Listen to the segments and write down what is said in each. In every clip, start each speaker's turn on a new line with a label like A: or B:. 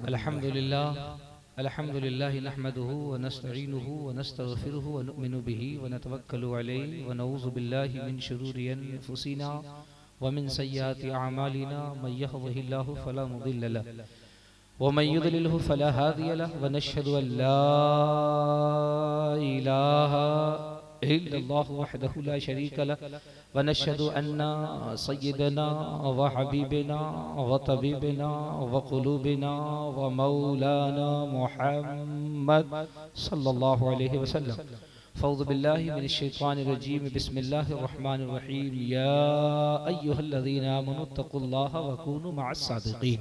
A: अल्हम्दुलिल्लाह नहमदुहु व नस्तईनुहु व नस्तगफिरुहु व नुमिनु बिही व नतवक्कलु अलैहि व नऊज़ु बिल्लाहि मिन शुरूरि अनफुसिना व मिन सय्यिआति अअमालिना मन यहदिहिल्लाहु फला मुदिल्ल लहु व मन युद्लिलहु फला हादिय लहु व नशहदु अन ला इलाहा इल्लल्लाहु वहदहु ला शरीका लहु व नशहदु अन्ना सय्यदना व हबीबना व तबीबना व क़ुलूबना व मौलाना मुहम्मद सल्लल्लाहु अलैहि वसल्लम। फ़ऊज़ु बिल्लाहि मिनश शैतानिर रजीम बिस्मिल्लाहिर रहमानिर रहीम या अय्युहल्लज़ीना आमनुत्तक़ुल्लाह व कूनू मअस सादिक़ीन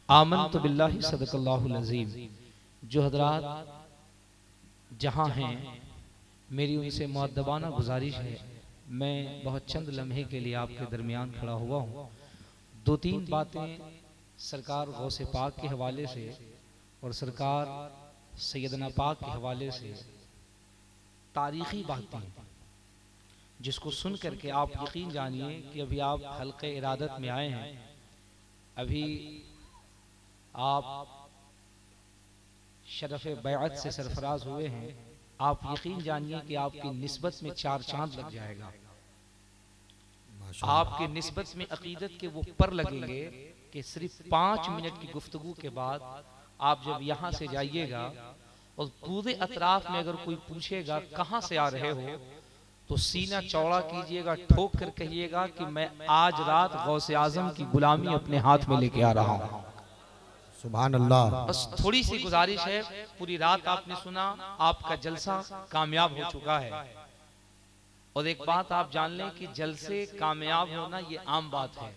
A: आमनतु बिल्लाहि सदक़ल्लाहुल अज़ीम। जो हज़रात जहाँ हैं मेरी उनसे मुअद्दबाना गुजारिश है, मैं बहुत चंद लम्हे के लिए आपके दरमियान खड़ा हुआ हूँ। दो तीन बातें सरकार गौसे पाक के हवाले से और सरकार सैयदना पाक के हवाले से तारीख़ी बातें जिसको सुन करके आप यकीन जानिए कि अभी आप हल्क़े इरादत में आए हैं, अभी आप शरफ़ बैअत से सरफराज हुए हैं। आप यकीन जानिए कि आपकी निस्बत में चार चांद लग जाएगा। आपके निस्बत में अकीदत के वो पर लगेंगे कि सिर्फ 5 मिनट की गुफ्तगू के बाद आप जब यहाँ से जाइएगा और पूरे अतराफ में अगर कोई पूछेगा कहाँ से आ रहे हो तो सीना चौड़ा कीजिएगा, ठोक कर कहिएगा कि मैं आज रात गौसे आजम की गुलामी अपने हाथ में लेके आ रहा हूँ।
B: सुभान अल्लाह।
A: बस थोड़ी सी गुजारिश है, पूरी रात आपने सुना, आपका जलसा कामयाब हो चुका है। और एक बात आप जान लें कि जलसे कामयाब होना ये आम बात है।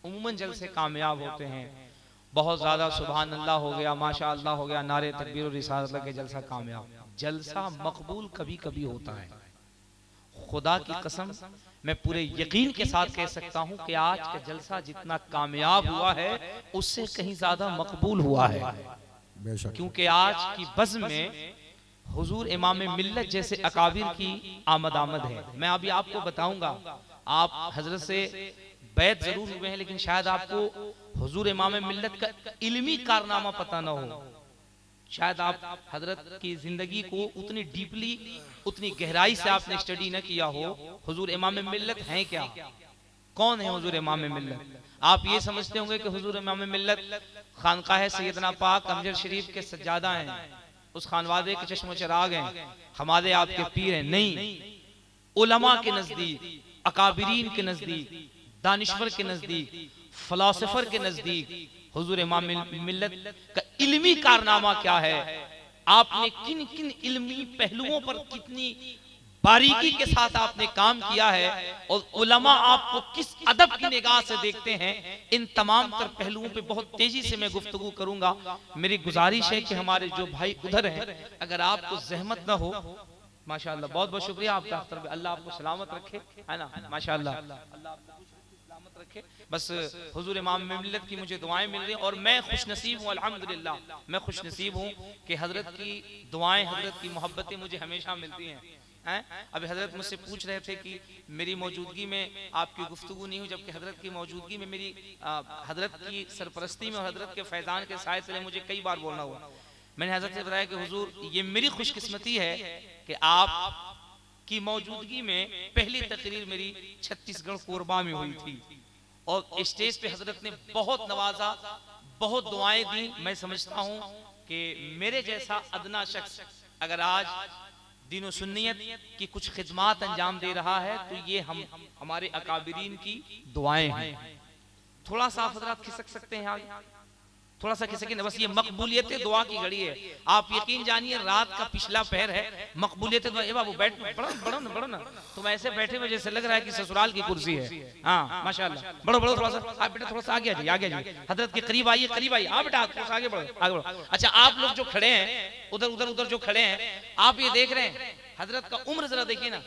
A: उम्मन जलसे कामयाब होते हैं, बहुत ज्यादा सुभान अल्लाह हो गया, माशा अल्लाह हो गया, नारे तकबीर और रिसालत लगे, जलसा कामयाब। जलसा मकबूल कभी कभी होता है। खुदा की कसम मैं पूरे यकीन के साथ कह सकता हूं कि आज का जलसा जितना कामयाब हुआ है उससे कहीं ज्यादा मकबूल हुआ है। क्योंकि आज की बज़्म में हुजूर इमाम मिल्लत जैसे अकाबिर की आमद है। मैं अभी आपको बताऊंगा, आप हजरत से बैत जरूर हुए हैं लेकिन शायद आपको हुजूर इमाम मिल्लत का इल्मी कारनामा पता ना हो। शायद आप हजरत की जिंदगी को उतनी डीपली, उतनी गहराई से आपने स्टडी न किया हो। हुजूर इमाम मिल्लत हैं क्या, कौन है हुजूर इमाम मिल्लत? आप ये समझते होंगे कि हुजूर इमाम मिल्लत खानकाह सैयदना पाक अमजद शरीफ के सज्जादा हैं, उस खानवादे के चश्मो चिराग हैं, हमारे आपके पीर हैं। नहीं, उलमा के नजदीक, अकाबिरीन के नजदीक, दानिश्वर के नजदीक, फलासफर के नजदीक हुजूर इमाम मिल्लत का इल्मी कारनामा क्या है, आपने किन किन इल्मी पहलुओं पर कितनी बारीकी के साथ आपने काम किया है और उलमा आपको किस अदब की निगाह से देखते हैं, इन तमाम तर पहलुओं पे बहुत तेजी से मैं गुफ्तगू करूंगा। मेरी गुजारिश है कि हमारे जो भाई उधर हैं, अगर आपको जहमत ना हो, माशाअल्लाह बहुत बहुत शुक्रिया आपका, अल्लाह आपको सलामत रखे, है ना, माशाअल्लाह अल्लाह आपको सलामत रखे। बस हुजूर इमाम मिल्लत की मुझे दुआएं मिल रही हैं और मैं खुशनसीब हूँ, अल्हम्दुलिल्लाह मैं खुशनसीब हूँ कि हजरत की दुआएं, हजरत की मोहब्बतें मुझे हमेशा मिलती हैं। अभी हजरत मुझसे पूछ रहे थे कि मेरी मौजूदगी में आपकी गुफ्तगू नहीं हुई, जबकि हजरत की मौजूदगी में मेरी हजरत की सरपरस्ती में और हजरत के फैजान के साय तले मुझे कई बार बोलना हुआ। मैंने हजरत से बताया कि हुजूर ये मेरी खुशकिस्मती है कि आप की मौजूदगी में पहली तकरीर मेरी छत्तीसगढ़ कोरबा में हुई थी और स्टेज पे हजरत ने बहुत नवाजा, बहुत दुआएं दी। मैं समझता हूँ कि मेरे जैसा अदना शख्स अगर आज दीन सुन्नियत की कुछ खिदमात अंजाम दे रहा है तो ये हमारे अकाबिरीन की दुआएं हैं। थोड़ा सा हजरात खिसक सकते हैं आगे, थोड़ा सा खिसके, बस ये मकबूलियत दुआ की घड़ी है। आप यकीन जानिए रात का पिछला पहर है, मकबूलियत दुआ। ए बाबू बैठ, बढ़ो ना, तुम ऐसे बैठे हुए जैसे लग रहा है कि ससुराल की कुर्सी है। हाँ माशाल्लाह, बढ़ो थोड़ा सा, आप बेटा थोड़ा सा आगे आइए, हजरत के करीब आइए, हाँ बेटा थोड़ा सा आगे बढ़ो। अच्छा आप लोग जो खड़े हैं उधर जो खड़े हैं, आप ये देख रहे हैं हजरत का उम्र जरा देखिए ना,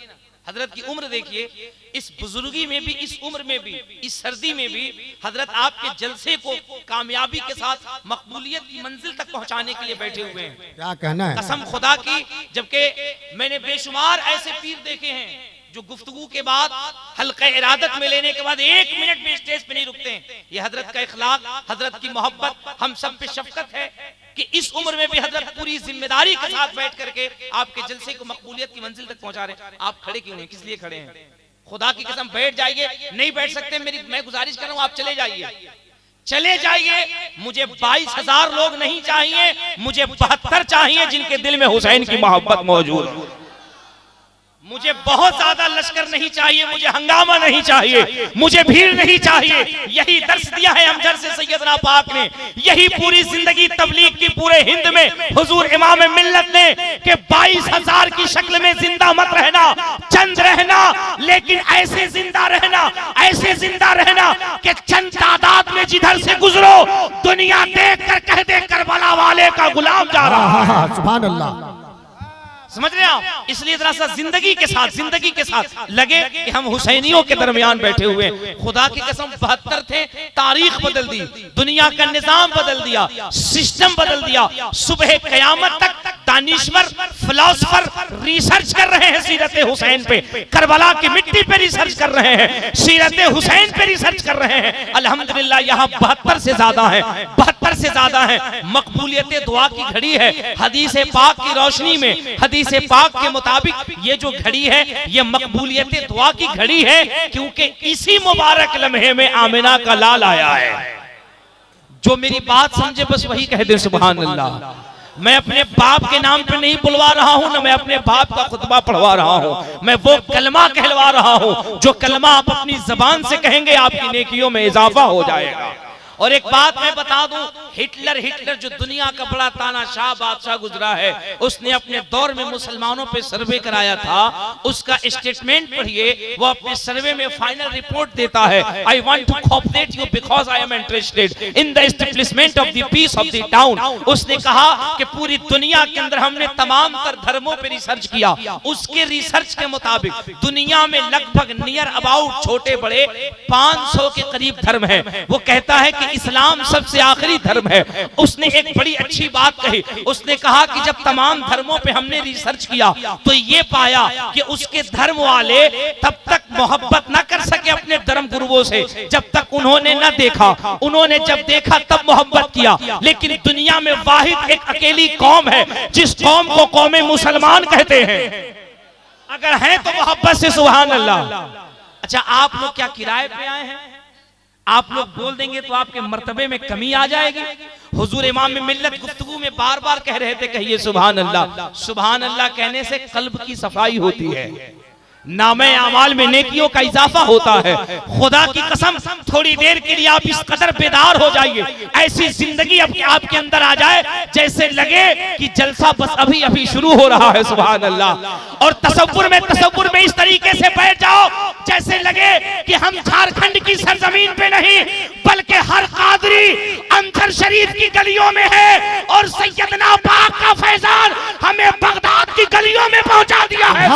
A: हजरत की उम्र देखिए, इस बुजुर्गी में भी, इस उम्र में भी, इस सर्दी में भी हजरत आपके जलसे को कामयाबी के साथ मकबूलियत की मंजिल तक पहुंचाने के लिए बैठे हुए हैं।
B: क्या कहना है?
A: कसम खुदा की, जबकि मैंने बेशुमार ऐसे पीर देखे हैं जो गुफ्तगू के बाद हल्का इरादत में लेने के बाद 1 मिनट भी स्टेज पे नहीं रुकते हैं। ये हजरत का इखलाक, हजरत की मोहब्बत, हम सब पे शफकत है कि इस उम्र में भी हजरत पूरी जिम्मेदारी के साथ बैठ करके आपके जलसे को मकबूलियत की मंजिल तक पहुंचा रहे हैं। आप खड़े क्यों हैं, किस लिए खड़े हैं? खुदा की कसम बैठ जाइए, नहीं बैठ सकते मैं गुजारिश कर रहा हूं आप चले जाइए, चले जाइए। मुझे 22,000 लोग नहीं चाहिए, मुझे 72 चाहिए जिनके दिल में हुसैन की मोहब्बत मौजूद हो। मुझे बहुत ज्यादा लश्कर नहीं चाहिए, मुझे हंगामा नहीं चाहिए, मुझे भीड़ नहीं चाहिए। यही दर्श दिया है अमजद से सैयदना पाक ने, यही पूरी जिंदगी तबलीग की पूरे हिंद में हुजूर इमाम मिल्लत ने कि 22,000 की शक्ल में जिंदा मत रहना, चंद रहना, लेकिन ऐसे जिंदा रहना, ऐसे जिंदा रहना कि चंद तादाद में जिधर से गुजरो दुनिया देख कर कह दे करबला वाले का गुलाम जा रहा है।
B: सुभान अल्लाह।
A: समझ रहे हैं आप? इसलिए जरा सा जिंदगी के साथ लगे कि हम हुसैनियों के दरमियान बैठे हुए हैं। खुदा की कसम 72 थे, तारीख बदल दी, दुनिया का निजाम बदल दिया, सिस्टम बदल दिया। सुबह कयामत तक दानिश्वर फिलोसफर रिसर्च कर रहे हैं सीरत हुसैन पे, करबला की मिट्टी पे रिसर्च कर रहे हैं, सीरत हुसैन पे रिसर्च कर रहे हैं। अल्हम्दुलिल्लाह यहाँ 72 से ज्यादा है, 72 से ज्यादा है। मकबूलियत दुआ की घड़ी है। हदीस पाक की रोशनी में, हदीस पाक के मुताबिक ये जो घड़ी है ये मकबूलियत दुआ की घड़ी है, क्योंकि इसी मुबारक लम्हे में आमिना का लाल आया है। जो मेरी बात समझे बस वही कह दे सुभान अल्लाह। मैं अपने बाप के नाम पे नहीं बुलवा रहा हूं, ना मैं अपने बाप का खुतबा पढ़वा रहा हूं, मैं वो कलमा कहलवा रहा हूं जो कलमा आप अपनी जबान से कहेंगे आपकी नेकियों में इजाफा हो जाएगा। और एक बात मैं बता दूं, हिटलर जो दुनिया का बड़ा तानाशाह बादशाह गुजरा है, उसने अपने दौर में मुसलमानों पे सर्वे कराया था। उसका स्टेटमेंट पढ़िए, वो अपने सर्वे में फाइनल रिपोर्ट देता है, I want to cooperate you because I am interested in the establishment of the peace of the town. उसने कहा कि पूरी दुनिया के अंदर हमने तमाम तर धर्मों पे रिसर्च किया। उसके रिसर्च के मुताबिक दुनिया में लगभग नियर अबाउट छोटे बड़े 500 के करीब धर्म है। वो कहता है कि इस्लाम सबसे आखिरी धर्म है। उसने एक बड़ी अच्छी बात कही, उसने कहा कि जब तमाम धर्मों पे हमने रिसर्च किया तो ये पाया कि उसके धर्म वाले तब तक मोहब्बत ना कर सके अपने धर्म गुरुओं से जब तक उन्होंने ना देखा। उन्होंने जब देखा तब मोहब्बत किया। लेकिन दुनिया में वाहिद एक अकेली कौम है जिस कौम को कौमे मुसलमान कहते हैं। अगर है तो मोहब्बत से सुभान अल्लाह। अच्छा, आप लोग क्या किराए पे आए हैं? आप लोग बोल देंगे तो आपके मर्तबे में कमी आ जाएगी। हुजूर इमाम मिल्लत गुफ्तगू में बार बार कह रहे थे, कहिए सुभान अल्लाह। सुभान अल्लाह कहने से कल्ब की सफाई होती है, नामे अमाल में नेकियों का इजाफा होता है। खुदा की कसम थोड़ी देर के लिए आप इस कदर बेदार हो जाइए, ऐसी जिंदगी आपके अंदर आ जाए जैसे लगे कि जलसा बस अभी अभी शुरू हो रहा है। सुभान अल्लाह। और तसव्वुर में इस तरीके से बैठ जाओ जैसे लगे कि हम झारखंड की सरजमीन पे नहीं बल्कि हर कादरी अंदर शरीफ की गलियों में है और सैयदना पाक का फैजान हमें बगदाद की गलियों में पहुंचा दिया है।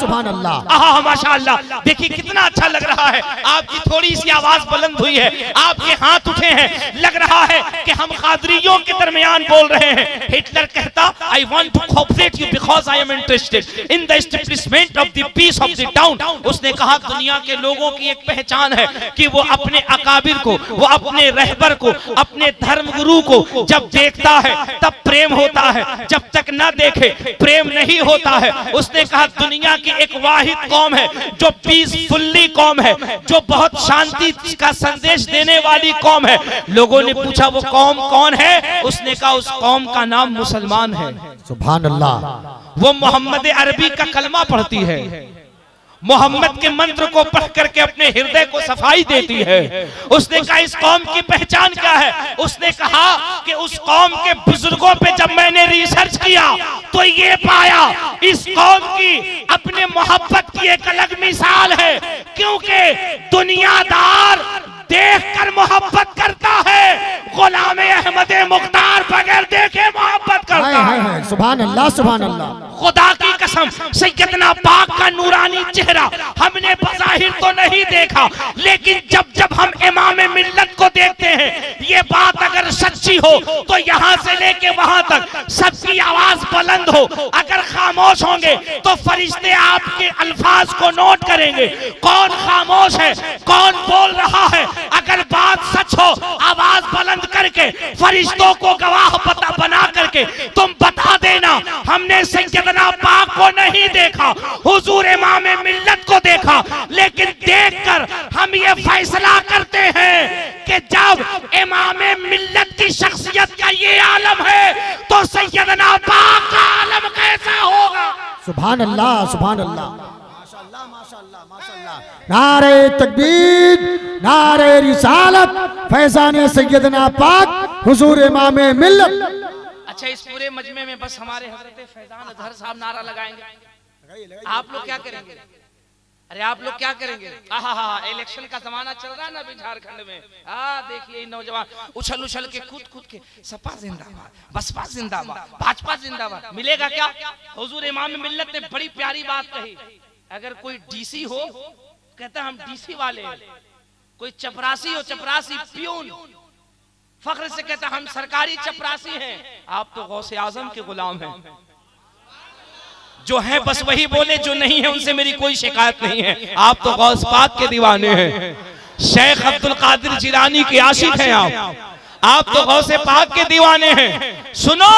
B: सुभान अल्लाह।
A: माशाअल्लाह, देखिए कितना अच्छा लग रहा है। आपकी थोड़ी सी आवाज बुलंद हुई है, आपके हाथ उठे हैं, लग रहा है कि हम कादरियों के दरमियान बोल रहे हैं। हिटलर कहता, I want to cooperate you because I am interested in the establishment of the peace of the town. उसने कहा दुनिया के लोगों की एक पहचान है कि वो अपने अकाबिर को, वो अपने रहबर को, अपने धर्म गुरु को जब देखता है तब प्रेम होता है, जब तक ना देखे प्रेम नहीं होता है। उसने कहा दुनिया की एक वाहिद कौम है जो पीसफुल्ली कौम है, जो बहुत शांति का संदेश देने वाली कौम है। लोगों ने पूछा वो कौम कौन है? उसने कहा उस कौम का नाम मुसलमान है।
B: सुभान अल्लाह।
A: वो मोहम्मद अरबी का कलमा पढ़ती है, मोहम्मद के मंत्र को पढ़ करके अपने हृदय को सफाई देती है। उसने कहा इस कौम की पहचान क्या है? उसने कहा कि उस कौम के बुजुर्गों पे जब मैंने रिसर्च किया तो ये पाया इस कौम की अपने मोहब्बत की एक अलग मिसाल है, क्योंकि दुनियादार देखकर मोहब्बत करता है, गुलाम अहमद मुख्तार बगैर देखे मोहब्बत करता है।
B: सुभान अल्लाह, सुभान अल्लाह।
A: खुदा की कसम सैयदना पाक का नूरानी चेहरा हमने बज़ाहिर तो नहीं देखा, लेकिन जब जब हम इमाम मिल्लत को देखते हैं ये बात अगर सच्ची हो तो यहाँ से लेके वहां तक सबकी आवाज बुलंद हो। अगर खामोश होंगे तो फरिश्ते आपके अल्फाज को नोट करेंगे, कौन खामोश है, कौन बोल रहा है। अगर बात सच हो आवाज बुलंद करके फरिश्तों को गवाह बना करके तुम बता देना, हमने सैयदना पाक को नहीं देखा, हुजूर इमाम मिल्लत को देखा, लेकिन देखकर हम ये फैसला करते हैं कि जब इमाम मिल्लत की शख्सियत का ये आलम है तो सैयदना पाक का आलम कैसा होगा।
B: सुभान अल्लाह, सुभान अल्लाह, माशाअल्लाह, माशाअल्लाह, माशाअल्लाह। नारे तकबीर, नारे रिसालत, फैज़ान सैयदना पाक हुजूर इमाम मिल्लत।
A: अच्छा, इस पूरे मजमे में बस हमारे हजरत फैजान अजहर साहब नारा लगाएंगे, आप लोग क्या करेंगे? अरे आप लोग क्या करेंगे? इलेक्शन का जमाना चल रहा है ना अभी झारखंड में। देखिए नौजवान उछल उछल के कूद के सपा जिंदाबाद, बसपा जिंदाबाद, भाजपा जिंदाबाद। मिलेगा क्या? हुजूर इमाम मिल्लत ने बड़ी प्यारी बात कही, अगर कोई डीसी हो कहता हम डीसी वाले हैं, कोई चपरासी हो चपरासी प्यून फख्र से कहता हम सरकारी चपरासी हैं। आप तो गौसे आजम के गुलाम हैं, जो है बस वही बोले, जो नहीं है उनसे मेरी कोई शिकायत नहीं है। आप तो गौस पाक के दीवाने हैं, शेख अब्दुल कादिर जिलानी के आशिक हैं आप तो गौसे पाक के दीवाने हैं। सुनो,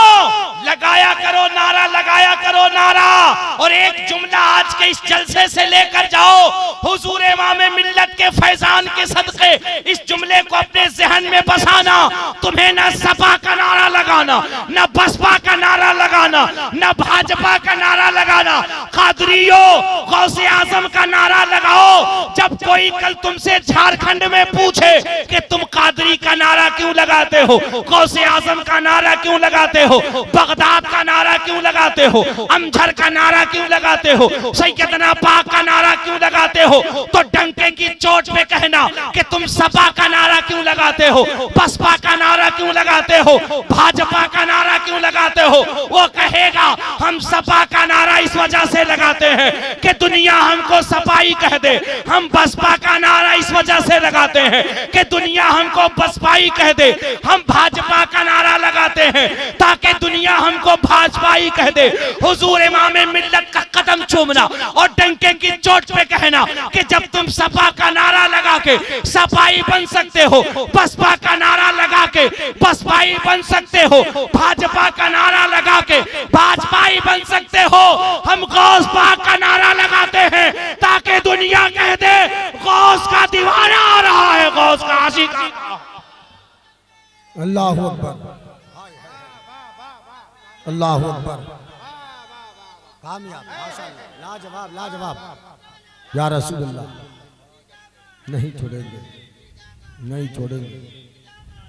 A: लगाया करो नारा, लगाया करो नारा। और एक जुमला आज के इस जलसे से लेकर जाओ, हुजूर इमाम मिल्लत के फैजान के सदके इस जुमले को अपने जहन में बसाना। तुम्हें न सपा का नारा लगाना, न बसपा का नारा लगाना, न भाजपा का नारा लगाना, कादरियो गौसे आजम का नारा लगाओ। जब कोई कल तुमसे झारखंड में पूछे कि तुम कादरी का नारा क्यों लगाते हो, गौसे आजम का नारा क्यों लगाते हो, बगदाद का नारा क्यों लगाते हो, अमझर का नारा क्यों लगाते हो, सैयदना पाक का नारा क्यों लगाते हो, तो डंके की चोट पे कहना कि तुम सपा का नारा क्यों लगाते हो, बसपा का नारा क्यों लगाते हो, भाजपा का नारा क्यों लगाते हो। वो कहेगा हम सपा का नारा इस वजह से लगाते हैं कि दुनिया हमको सपाई कह दे, हम बसपा का नारा इस वजह से लगाते हैं कि दुनिया हमको बसपाई कह दे, हम भाजपा का नारा लगाते हैं ताकि दुनिया हमको भाजपाई कह दे। हुजूर इमाम मिल्लत का कदम चूमना और डंके की चोट पे कहना कि जब तुम सपा का नारा लगा के सपाई बन सकते हो, बसपा का नारा लगा के बसपाई बन सकते हो, भाजपा का नारा लगा के भाजपाई बन सकते हो, हम गौस पाक का नारा लगाते हैं ताकि दुनिया कह दे गौस का दीवाना आ रहा है, गौस का आशिक।
B: अल्लाहु अकबर, अल्लाहु अकबर। कामयाब, माशाअल्लाह, लाजवाब, लाजवाब। या रसूल अल्लाह, नहीं छोड़ेंगे, नहीं छोड़ेंगे,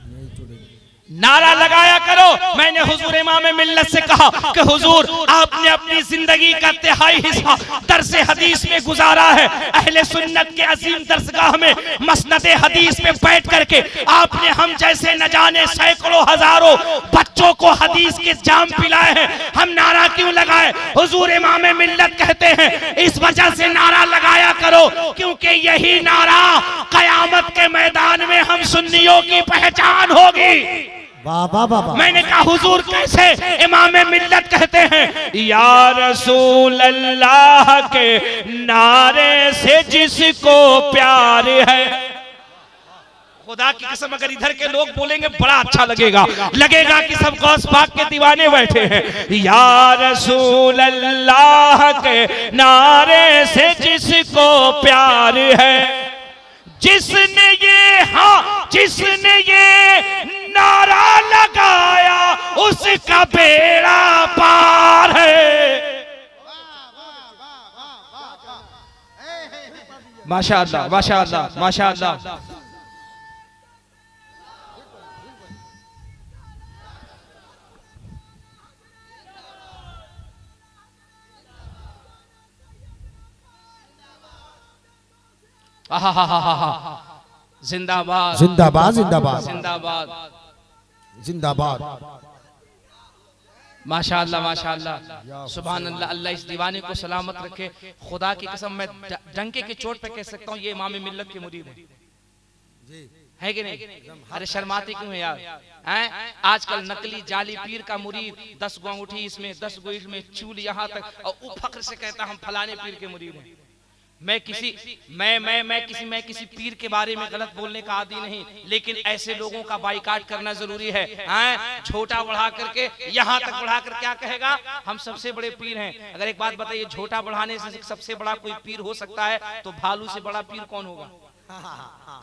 B: नहीं छोड़ेंगे।
A: नारा लगाया करो। मैंने हुजूर इमाम मिल्लत से कहा कि हुजूर आपने अपनी जिंदगी का तिहाई हिस्सा दरसे हदीस में गुजारा है। अहले सुन्नत के अजीम दरसगाह में मसनदे हदीस में बैठ करके आपने हम जैसे न जाने सैकड़ों हजारों बच्चों को हदीस के जाम पिलाए हैं। हम नारा क्यों लगाए? हुजूर इमाम मिल्लत कहते हैं इस वजह से नारा लगाया करो क्योंकि यही नारा कयामत के मैदान में हम सुन्नियों की पहचान होगी।
B: वाह वाह वाह।
A: मैंने कहा हुजूर कैसे? इमाम मिल्लत कहते हैं या रसूल अल्लाह के नारे से जिसको प्यार है। खुदा की कसम अगर इधर के लोग बोलेंगे बड़ा अच्छा लगेगा, लगेगा कि सब गौस पाक के दीवाने बैठे हैं। या रसूल अल्लाह के नारे से जिसको प्यार है, जिसने ये नारा लगाया उसका बेड़ा पार है। माशाअल्लाह, माशाअल्लाह, माशाअल्लाह। जिंदाबाद,
B: जिंदाबाद, जिंदाबाद,
A: जिंदाबाद,
B: जिंदाबाद।
A: माशाअल्लाह, माशाअल्लाह, सुभान अल्लाह। अल्लाह इस दीवाने को सलामत रखे। खुदा की कसम मैं डंके की चोट पे कह सकता हूँ ये इमाम मिल्लत के मुरीद हैं। है कि नहीं? अरे शर्माते क्यों है यार? हैं? आजकल नकली जाली पीर का मुरीद 10 गो अंगूठी इसमें, 10 गो इसमें, चूल यहाँ तक, और वो फख्र से कहता हम फलाने पीर के मुरीद हैं। मैं किसी पीर के बारे में गलत बोलने का आदी नहीं, लेकिन ऐसे लोगों का बाइकाट करना जरूरी है। छोटा बढ़ा करके यहाँ तक बढ़ा कर क्या कहेगा, हम सबसे बड़े पीर हैं। अगर एक बात बताइए, छोटा बढ़ाने से सबसे बड़ा कोई पीर हो सकता है तो भालू से बड़ा पीर कौन होगा?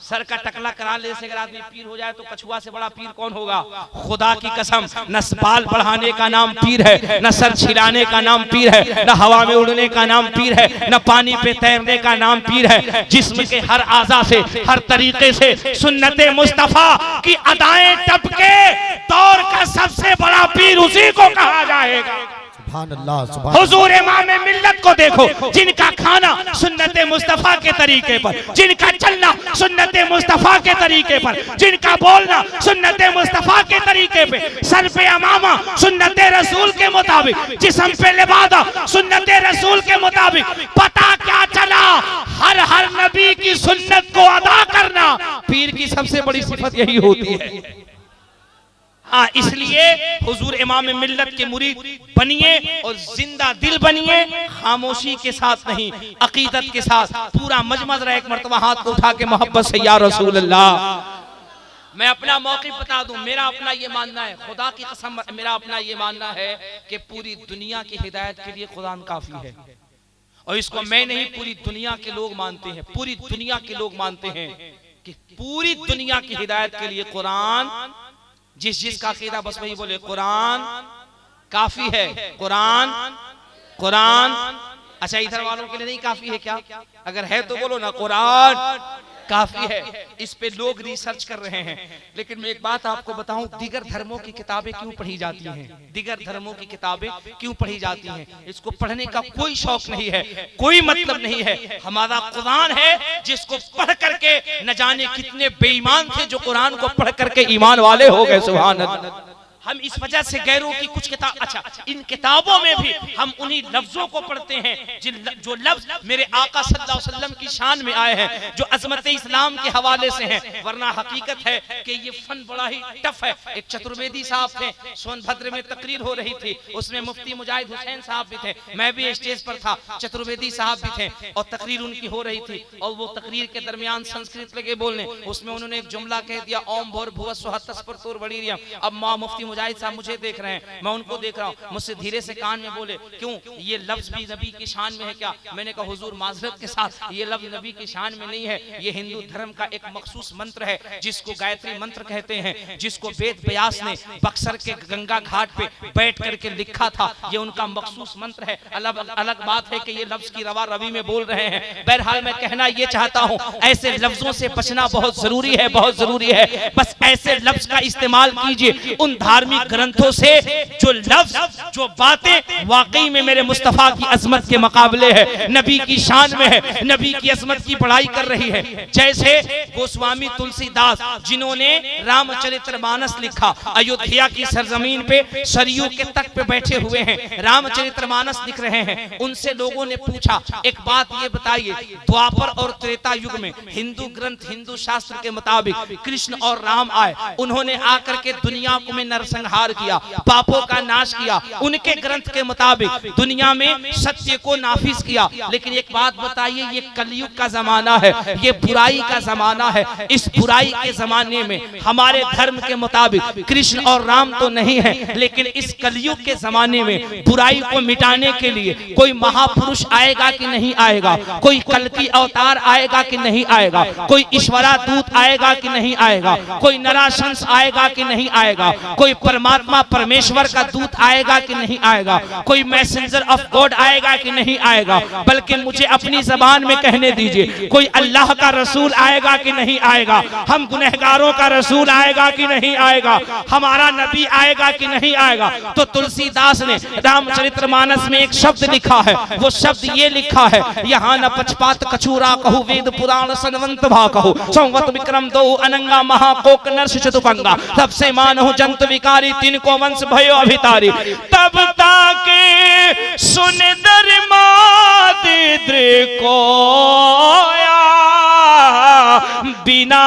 A: सर का टकला करा ले से अगर आदमी पीर हो जाए तो कछुआ से बड़ा पीर कौन होगा? खुदा की कसम, न बाल बढ़ाने का नाम पीर है, न सर छिलाने का नाम पीर है, न हवा में उड़ने का नाम पीर है, न पानी पे तैरने का नाम पीर है। जिस्म के हर आज़ा से, हर तरीके से सुन्नते मुस्तफा की अदाएं टपके दौर का सबसे बड़ा पीर उसी को कहा जाएगा। हुजूर इमाम मिल्लत को देखो, जिनका खाना सुन्नते मुस्तफा के तरीके पर, जिनका चलना सुन्नते मुस्तफा के तरीके पर, जिनका बोलना सुन्नते मुस्तफा के तरीके पे, सर पे अमामा सुन्नते रसूल के मुताबिक, जिस्म पे लिबादा सुन्नते रसूल के मुताबिक। पता क्या चला? हर नबी की सुन्नत को अदा करना पीर की सबसे बड़ी सिफत यही होती है। हाँ, इसलिए हुजूर इमाम मिल्लत के मुरीद बनिए और जिंदा दिल बनिए, खामोशी के साथ नहीं, अकीदत के साथ। पूरा मजमा जरा एक मर्तबा हाथ को उठा के मोहब्बत से या रसूल अल्लाह। मैं अपना मौक़िफ़ बता दूं, मेरा अपना ये मानना है, खुदा की कसम मेरा अपना ये मानना है कि पूरी दुनिया की हिदायत के लिए कुरान काफी है। और इसको मैं नहीं, पूरी दुनिया के लोग मानते हैं, पूरी दुनिया के लोग मानते हैं कि पूरी दुनिया की हिदायत के लिए कुरान, जिसका अकीदा बस वही बोले कुरान काफी है। कुरान अच्छा, इधर वालों के लिए नहीं काफी है क्या? अगर है तो बोलो ना, कुरान काफी है। इस पे लोग रिसर्च कर रहे हैं। लेकिन मैं एक बात आपको बताऊं, दीगर धर्मों की किताबें क्यों पढ़ी जाती हैं? दीगर धर्मों की किताबें क्यों पढ़ी जाती हैं? इसको पढ़ने का कोई शौक नहीं है, कोई मतलब नहीं है। हमारा कुरान है, जिसको पढ़ करके न जाने कितने बेईमान थे जो कुरान को पढ़ करके ईमान वाले हो गए। सुभान अल्लाह। हम इस वजह से गैरों की कुछ किताब, अच्छा इन किताबों में भी हम उन्हीं लफ्जों को पढ़ते हैं जो लफ्ज मेरे आका सल्लल्लाहु अलैहि वसल्लम की शान में आए हैं, जो अजमत इस्लाम के हवाले से हैं। वरना हकीकत है कि ये फन बड़ा ही टफ है। एक चतुर्वेदी साहब थे, सोनभद्र में तकरीर हो रही थी, उसमें मुफ्ती मुजाहिद हुसैन साहब भी थे, मैं भी स्टेज पर था, चतुर्वेदी साहब भी थे, और तकरीर उनकी हो रही थी। और वो तकरीर के दरमियान संस्कृत लगे बोलने, उसमें उन्होंने एक जुमला कह दिया, ओम भोर भुव स्वहतस पर तोर बड़ी। अब माँ मुफ्ती मुजाहिद साहब मुझे देख रहे हैं, मैं उनको देख रहा हूँ, मुझसे धीरे से कान में बोले, क्यों ये लफ्ज भी नबी की शान में है क्या? मैंने कहा हुजूर माजरत के साथ, ये लफ्ज नबी की शान में नहीं है। ये हिंदू धर्म का एक मखसूस मंत्र है, जिसको गायत्री मंत्र कहते हैं, जिसको वेद व्यास ने बक्सर के गंगा घाट पे बैठ करके लिखा था। ये उनका मखसूस मंत्र है। अलग बात है कि ये लफ्ज की रवा रवी में बोल रहे हैं। बहरहाल मैं कहना ये चाहता हूँ, ऐसे लफ्जों से बचना बहुत जरूरी है, बहुत जरूरी है। बस ऐसे लफ्ज का इस्तेमाल कीजिए उन धार्मिक ग्रंथों से जो लफ्ज, जो बातें वाकई में मेरे मुस्तफा की अजमत के मुकाबले है, नबी की शान में है, नबी की अजमत की पढ़ाई कर रही है। जैसे गोस्वामी तुलसीदास, जिन्होंने रामचरितमानस लिखा, अयोध्या की सरजमीन पे सरयू के तट पे बैठे हुए हैं, रामचरितमानस लिख रहे हैं। उनसे लोगों ने पूछा, एक बात ये बताइए, द्वापर और त्रेता युग में हिंदू ग्रंथ, हिंदू शास्त्र के मुताबिक कृष्ण और राम आए, उन्होंने आकर के दुनिया को में नरसंहार किया, पापों का नाश किया, उनके ग्रंथ के मुताबिक दुनिया में सत्य को नाफिज किया। लेकिन एक बात बताइए, ये कलयुग का जमाना है, ये बुराई का जमाना है। इस बुराई के जमाने में हमारे धर्म के मुताबिक कृष्ण और राम तो नहीं है, लेकिन इस कलयुग के जमाने में बुराई को मिटाने के लिए कोई महापुरुष आएगा कि नहीं आएगा? कोई कल्कि अवतार आएगा कि नहीं आएगा? कोई ईश्वरा दूत आएगा कि नहीं आएगा? कोई नराशंस आएगा कि नहीं आएगा? कोई परमात्मा परमेश्वर का दूत आएगा कि नहीं आएगा? कोई मैसेंजर ऑफ गॉड आएगा कि नहीं आएगा? बल्कि मुझे अपनी जबान में कहने दीजिए, कोई अल्लाह का रसूल आएगा कि नहीं आएगा? हम गुनहगारों का रसूल आएगा कि नहीं आएगा? हमारा नबी आएगा कि नहीं आएगा? तो तुलसीदास ने रामचरितमानस में एक शब्द लिखा है, वो शब्द ये लिखा है, यहाँ न पक्षपात कछूरा कहू, वेद पुराण सनवंत भा कहू, संवत विक्रम दो अनंगा महाकोक नर्ष चतुपंगा, सबसे मानहु जंत विकारी, तीन को वंश भयो अभितारी। तब ताके सुन दरमादिद्र को बिना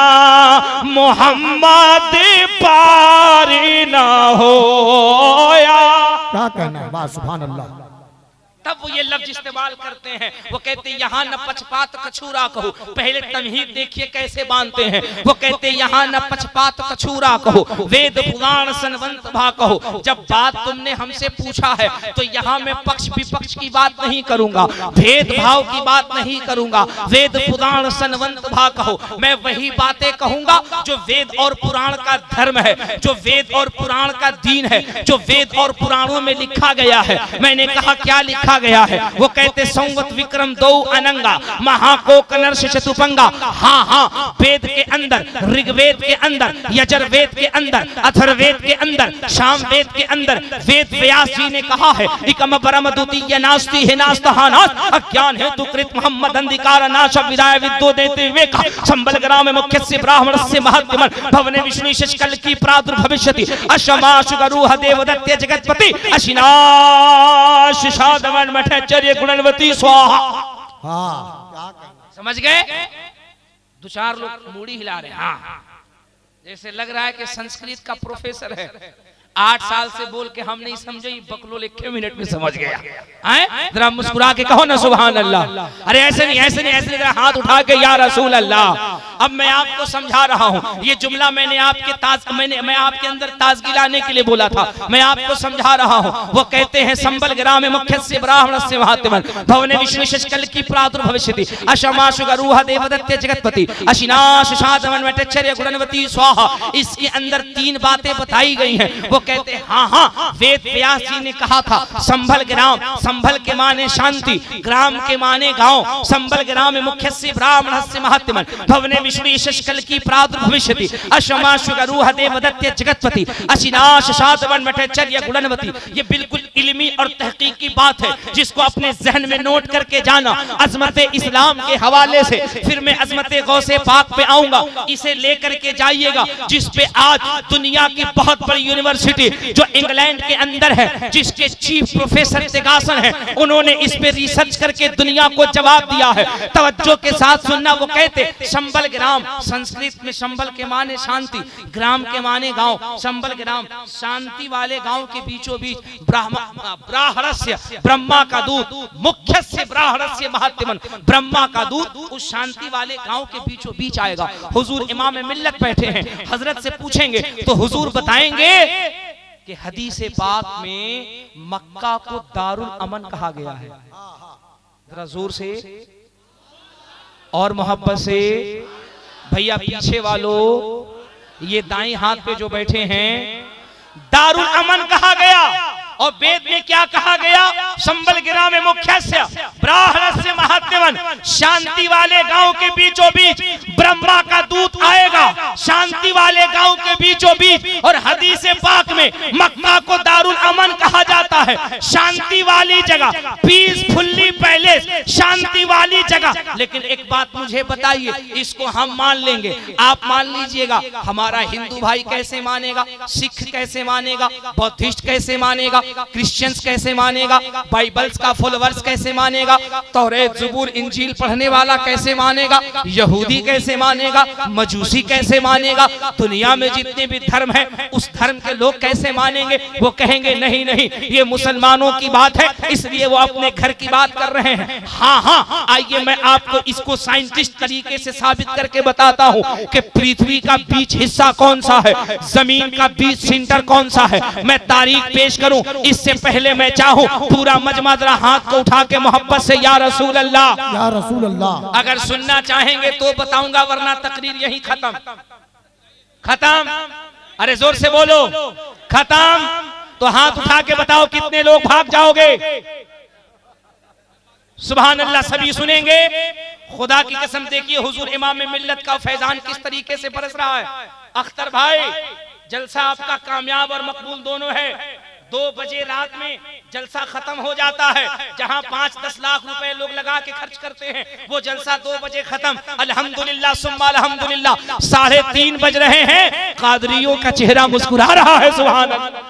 A: मोहम्मद पारी ना होया।
B: क्या कहना है, वाह सुभान अल्लाह।
A: तब वो ये लफ्ज इस्तेमाल करते हैं, वो कहते यहाँ न पक्षपात कछूरा कहो। पहले तमहीद देखिए कैसे बांधते हैं। वो कहते यहाँ न पक्षपात कछूरा कहो, वेद पुराण सनवंत भा कहो। जब बात तुमने हमसे पूछा है तो यहाँ मैं पक्ष विपक्ष की बात नहीं करूंगा, भेदभाव की बात नहीं करूंगा। वेद पुराण सनवंत भा कहो, मैं वही बातें कहूंगा जो वेद और पुराण का धर्म है, जो वेद और पुराण का दीन है, जो वेद और पुराणों में लिखा गया है। मैंने कहा क्या लिखा गया है? वो कहते संवत विक्रम दो अनंगा, महाकोक नर्ष चतुपंगा। हाँ हाँ, वेद के अंदर, ऋग्वेद के अंदर, यजुर्वेद के अंदर, अथर्ववेद के अंदर, सामवेद के अंदर वेद व्यास जी ने कहा है इकम परम द्वितीय नास्ति है नास्तहानास अज्ञान हेतु कृत मोहम्मद अंधिकार नाश विदाय विद्यो देते विवेक संबल ग्राम मुख्य से ब्राह्मण से महात्मन भवने विष्णु शशकल की प्रादुर्भविष्यति अशमाशु गरुह देवदत्त जगतपति अशिनाश साधवन मठचर्य गुणवती स्वाहा।
B: हाँ,
A: समझ गए? दो चार लोग मूड़ी हिला रहे हैं। हाँ, जैसे लग रहा है कि संस्कृत का प्रोफेसर है, 8 साल से बोल के हम नहीं समझे, बकलोल 1 मिनट में समझ गया। जरा मुस्कुरा के कहो ना सुभान अल्लाह। अरे ऐसे नहीं, ऐसे नहीं, ऐसे नहीं, हाथ उठा के या रसूल अल्लाह। अब मैं आपको समझा रहा हूँ, ये जुमला मैंने मैं आपके अंदर ताजगी लाने के लिए बोला था, मैं आपको समझा रहा हूँ। वो कहते हैं संबल ग्राम मुख्य से ब्राह्मण से महात्मन भवने विष्णु शशकल की प्रादुर्भविष्यति अशमाशु गरुह देवदत्त जगतपति अशिनाश साधवन मठचर्य गुणवती स्वाहा। इसके अंदर 3 बातें बताई गई हैं। वो कहते हैं हाँ हाँ, वेद व्यास जी ने कहा था संभल ग्राम, संभल के माने शांति, ग्राम के माने गांव, संभल ग्राम में मुख्य से ब्राह्मण से महात्मन भवने विष्णु शशकल की प्रादुर्भविष्यति अशमाशु गरुह देवदत्त जगतपति अशिनाश साधवन मठचर्य गुणवती। ये बिल्कुल इल्मी और तहकीकी बात है, जिसको अपने जहन में नोट करके जाना। अजमत इस्लाम के हवाले से फिर मैं अजमत गौसे पाक पे आऊंगा, इसे लेकर के जाइएगा, जिसपे आज दुनिया की बहुत बड़ी यूनिवर्सिटी जो इंग्लैंड के अंदर है, जिसके चीफ प्रोफेसर तेगासन है, उन्होंने इस पे रिसर्च करके दुनिया को जवाब दिया है। तवज्जो के साथ सुनना। वो कहते संबल ग्राम, संस्कृत में संबल के माने शांति, ग्राम के माने गांव। संबल ग्राम शांति वाले गांव के बीचों बीच ब्राह्मणस्य ब्रह्मा का दूत, मुख्य से ब्राह्मणस्य महात्मन ब्रह्मा का दूत उस शांति वाले गांव के बीचों बीच आएगा। हुजूर इमाम मिल्लत बैठे हैं, हजरत से पूछेंगे तो हुजूर बताएंगे कि हदीस पाक में मक्का को दारुल अमन कहा गया है। जरा जोर से और मोहब्बत से भैया, पीछे वालों, ये दाएं हाथ पे जो बैठे हैं, दारुल अमन कहा गया। और वेद में क्या कहा गया? संबल ग्राम में मुख्यस्य ब्राह्मणस्य महात्मन, शांति वाले गांव के बीचों बीच ब्रह्मा का दूत आएगा, शांति वाले गांव के बीचों बीच। और हदीस पाक में मक्का को दारुल अमन कहा जाता है, शांति वाली जगह, पीसफुल्ली पैलेस, शांति वाली जगह। लेकिन एक बात मुझे बताइए, इसको हम मान लेंगे, आप मान लीजिएगा, हमारा हिंदू भाई कैसे मानेगा, सिख कैसे मानेगा, बौद्धिस्ट कैसे मानेगा, क्रिश्चियंस कैसे मानेगा, बाइबल्स का फॉलोअर्स कैसे मानेगा, तौरेत ज़बूर इंजील पढ़ने वाला कैसे मानेगा, यहूदी कैसे मानेगा, मजूसी कैसे मानेगा, दुनिया में जितने भी धर्म है उस धर्म के लोग कैसे मानेंगे? वो कहेंगे नहीं नहीं, ये मुसलमानों की बात है, इसलिए वो अपने घर की बात कर रहे हैं। हाँ हाँ, आइए मैं आपको इसको साइंटिस्ट तरीके से साबित करके बताता हूँ कि पृथ्वी का बीच हिस्सा कौन सा है, जमीन का बीच सेंटर कौन सा है। मैं तारीख पेश करूं, इससे पहले मैं चाहूं पूरा मजमा जरा हाथ को उठा के मोहब्बत से या रसूल अल्लाह,
B: या रसूल अल्लाह।
A: अगर सुनना चाहेंगे तो बताऊंगा, वरना तकरीर यहीं खत्म। खत्म? अरे जोर से बोलो, खत्म। तो हाथ उठा के बताओ कितने लोग भाग जाओगे? सुभान अल्लाह, सभी सुनेंगे। खुदा की कसम देखिए हुजूर इमाम मिल्लत का फैजान किस तरीके से बरस रहा है। अख्तर भाई, जलसा आपका कामयाब और मकबूल दोनों है। 2 बजे रात में जलसा खत्म हो जाता है। जहां 5-10 लाख रुपए लोग लगा के खर्च करते हैं, वो जलसा 2 बजे खत्म। अल्हम्दुलिल्लाह सुम्मा अल्हम्दुलिल्लाह, 3:30 बज रहे हैं, कादरियों का चेहरा मुस्कुरा रहा है। सुभान अल्लाह,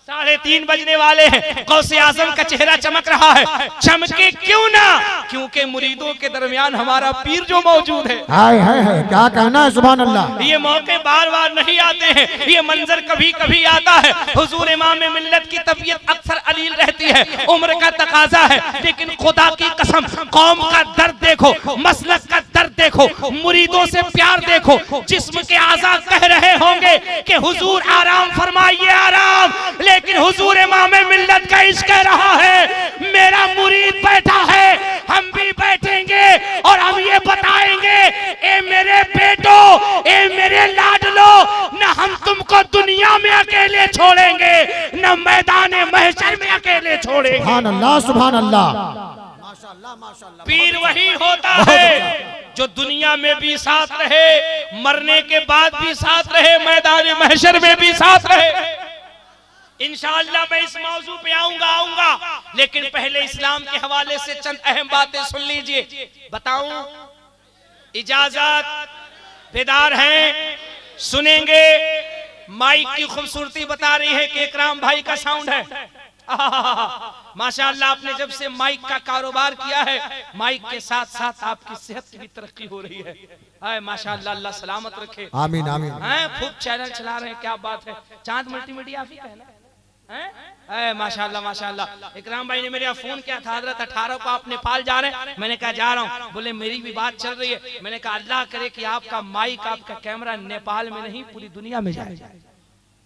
A: 3:30 बजने वाले हैं, गौसे आजम का चेहरा चमक रहा है। चमके क्यों ना, क्योंकि मुरीदों के दरमियान हमारा पीर जो मौजूद है।
B: हाय हाय हाय, क्या कहना है, सुभान अल्लाह।
A: ये मौके बार बार नहीं आते हैं, ये मंजर कभी कभी आता है। हुजूर इमाम मिल्लत की तबीयत अक्सर अलील रहती है, उम्र का तकाजा है, लेकिन खुदा की कसम कौम का दर्द देखो, मसलक का दर्द देखो, मुरीदों से प्यार देखो। जिस्म के आज़ा कह रहे होंगे कि हुजूर आराम फरमाइए आराम, लेकिन हुजूर इमाम मिल्लत का इश्क कह रहा है मेरा मुरीद बैठा है, हम भी बैठेंगे और हम ये बताएंगे, ए मेरे बेटो, ए मेरे लाडलो, न हम तुमको दुनिया में अकेले छोड़ेंगे, न मैदान महशर में अकेले छोड़ेंगे।
B: सुभान अल्लाह, सुभान अल्लाह।
A: पीर वही होता है जो दुनिया में भी साथ रहे, मरने के बाद भी साथ रहे, मैदान महशर में भी साथ रहे। इंशाअल्लाह मैं इस मौजू पे आऊंगा, लेकिन पहले इस्लाम के हवाले से चंद अहम बातें सुन लीजिए। बताऊं, इजाजत, बेदार हैं, सुनेंगे। माइक की खूबसूरती बता रही है कि इकराम भाई का साउंड है। माशाअल्लाह, आपने जब से माइक का कारोबार किया है, माइक के साथ साथ आपकी सेहत की भी तरक्की हो रही है। हाय माशाअल्लाह, अल्लाह सलामत रखे।
B: आमीन आमीन।
A: खूब चैनल चला रहे हैं, क्या बात है। चांद मल्टीमीडिया आप ही का है ना? माशाअल्लाह माशाअल्लाह। इकराम भाई ने मेरे फोन किया था, हजरत 18 को आप नेपाल जा रहे हैं? मैंने कहा जा रहा हूँ। बोले मेरी भी बात चल रही है। मैंने कहा अल्लाह करे कि आपका माइक, आपका कैमरा नेपाल में नहीं पूरी दुनिया में जाए।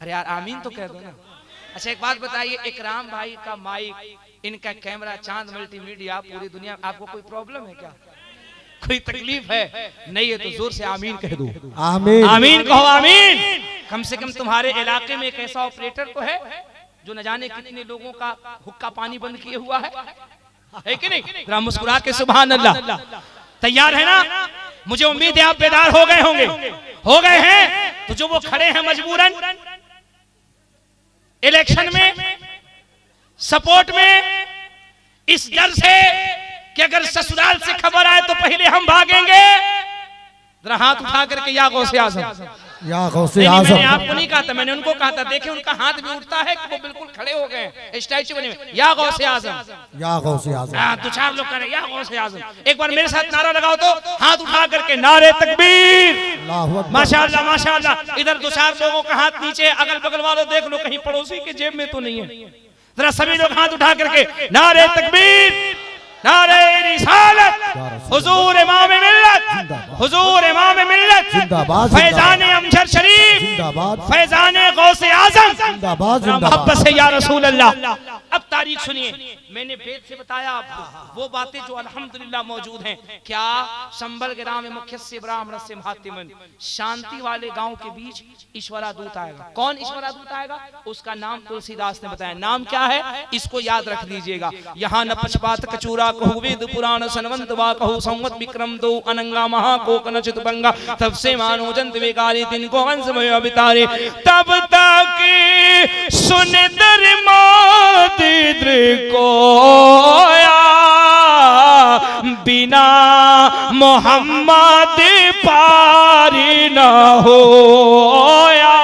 A: अरे यार आमीन तो कह दो ना। अच्छा एक बात बताइए, इकराम भाई का माइक, इनका कैमरा, चांद मल्टीमीडिया पूरी दुनिया, आपको कोई प्रॉब्लम है क्या? कोई तकलीफ है? नहीं है तो जोर से आमीन कह दो।
B: आमीन
A: आमीन कहो, आमीन। कम से कम तुम्हारे इलाके में एक ऐसा ऑपरेटर तो है जो न जाने कितने लोगों का हुक्का पानी बंद किए हुआ है कि नहीं? जरा मुस्कुरा के सुभान अल्लाह। तैयार है ना? मुझे उम्मीद है आप बेदार हो गए होंगे। हो गए हैं तो जो वो खड़े हैं मजबूरन इलेक्शन में, सपोर्ट में, इस डर से कि अगर ससुराल से खबर आए तो पहले हम भागेंगे। जरा हाथ उठा करके या गौसे आज़म,
B: या गौसे आज़म।
A: मैंने आपको नहीं कहा था, मैंने उनको कहा था। देखे उनका हाथ भी उठता है कि वो बिल्कुल खड़े हो गए, स्टैच्यू बने हुए। या गौसे आज़म,
B: या गौसे आज़म।
A: 2-4 लोग करें या गौसे आज़म। एक बार मेरे साथ नारा लगाओ तो, हाथ उठा करके नारे तकबीर। माशाअल्लाह माशाअल्लाह। इधर 2-4 लोगों का हाथ नीचे, अगल बगल वालों देख लो कहीं पड़ोसी के जेब में तो नहीं है। जरा सभी लोग हाथ उठा करके नारे तकबीर, नारे रिसालत, हुजूर इमाम मिल्लत, हुजूर इमाम मिल्लत, फैजान अमजद शरीफ, फैजान गौसे आज़म, मोहब्बत से या रसूल अल्लाह। अब तारीख सुनिए, मैंने वेद से बताया आपको वो बातें जो अल्हम्दुलिल्लाह मौजूद हैं। क्या संबल ग्राम मुख्य से ब्राह्मण से महातिमन, शांति वाले गांव के बीच ईश्वरा दूत आएगा। कौन ईश्वरा दूत आएगा? उसका नाम तुलसीदास ने बताया। नाम क्या है? इसको याद रख लीजिएगा। यहाँ न पक्षपात कचूरा कहू, वेद पुराण सनवंत वा कहू, संवत विक्रम दो अनंगा महा कोकन चित बंगा, तब से मानो जंत बेगारी दिन को हंस में अबितारे, तब तक सुन दरमादिद्र को बिना मोहम्मद पारी न होया।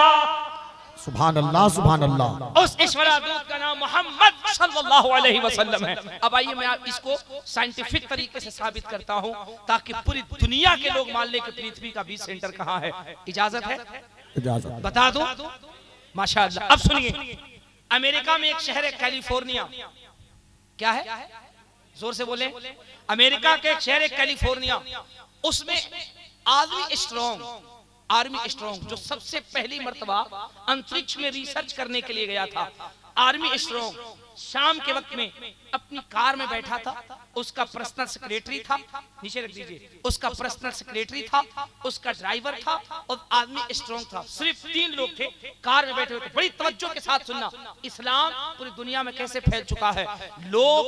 B: सुभान अल्लाह, सुभान अल्लाह।
A: उस ईश्वरा दूत का नाम मोहम्मद सल्लल्लाहु अलैहि वसल्लम है। अब आइए मैं आप इसको साइंटिफिक तरीके से साबित करता हूं ताकि पूरी दुनिया के लोग मान ले कि पृथ्वी का बीज सेंटर कहां है। इजाजत है?
B: इजाजत।
A: बता दो। माशाअल्लाह। अब सुनिए, अमेरिका में एक शहर है कैलिफोर्निया। क्या है? जोर से बोले। अमेरिका के एक शहर है कैलिफोर्निया। उसमें आर्मी स्ट्रॉन्ग जो सबसे पहली मर्तबा अंतरिक्ष में रिसर्च करने के लिए गया था, आर्मी स्ट्रॉन्ग शाम के वक्त में अपनी कार में बैठा था। उसका पर्सनल सेक्रेटरी था, नीचे रख दीजिए, उसका पर्सनल सेक्रेटरी था, उसका ड्राइवर था और आदमी स्ट्रॉन्ग था। सिर्फ 3 लोग थे, कार में बैठे हुए थे। बड़ी तवज्जो के साथ सुनना, इस्लाम पूरी दुनिया में कैसे फैल चुका है। लोग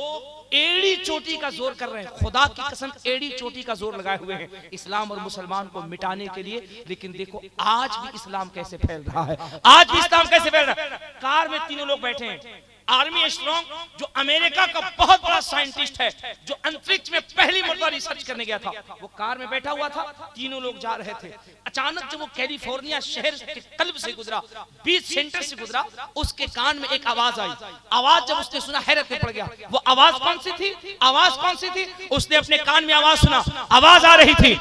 A: एड़ी चोटी का जोर कर रहे हैं, खुदा की कसम एड़ी चोटी का जोर लगाए हुए हैं इस्लाम और मुसलमान को मिटाने के लिए। लेकिन देखो आज भी इस्लाम कैसे फैल रहा है, आज भी इस्लाम कैसे फैल रहा है। कार में 3 लोग बैठे हैं, आर्मी स्ट्रॉन्ग जो अमेरिका का बहुत बड़ा साइंटिस्ट है, जो अंतरिक्ष में पहली मरतबा रिसर्च करने गया था, वो कार में बैठा हुआ था, तीनों लोग जा रहे थे। अचानक जब वो कैलिफोर्निया शहर के कल्ब से गुजरा, बीच सेंटर से गुजरा, उसके कान में एक आवाज आई। आवाज जब उसने सुना हैरत में पड़ गया। वो आवाज कौन सी थी? आवाज कौन सी थी? उसने अपने कान में आवाज सुना, आवाज आ रही थी,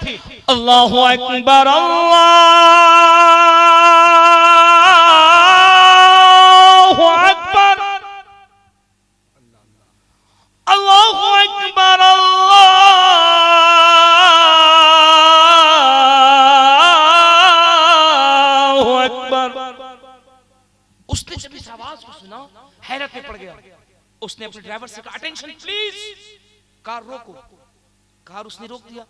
A: अल्लाहु अकबर, अल्लाहु अकबर, अल्लाहु अकबर, अल्लाहु अकबर। उसने जब इस आवाज को सुना हैरत में पड़ गया। उसने अपने ड्राइवर से कहा, अटेंशन प्लीज, कार रोको। कार उसने रोक दिया,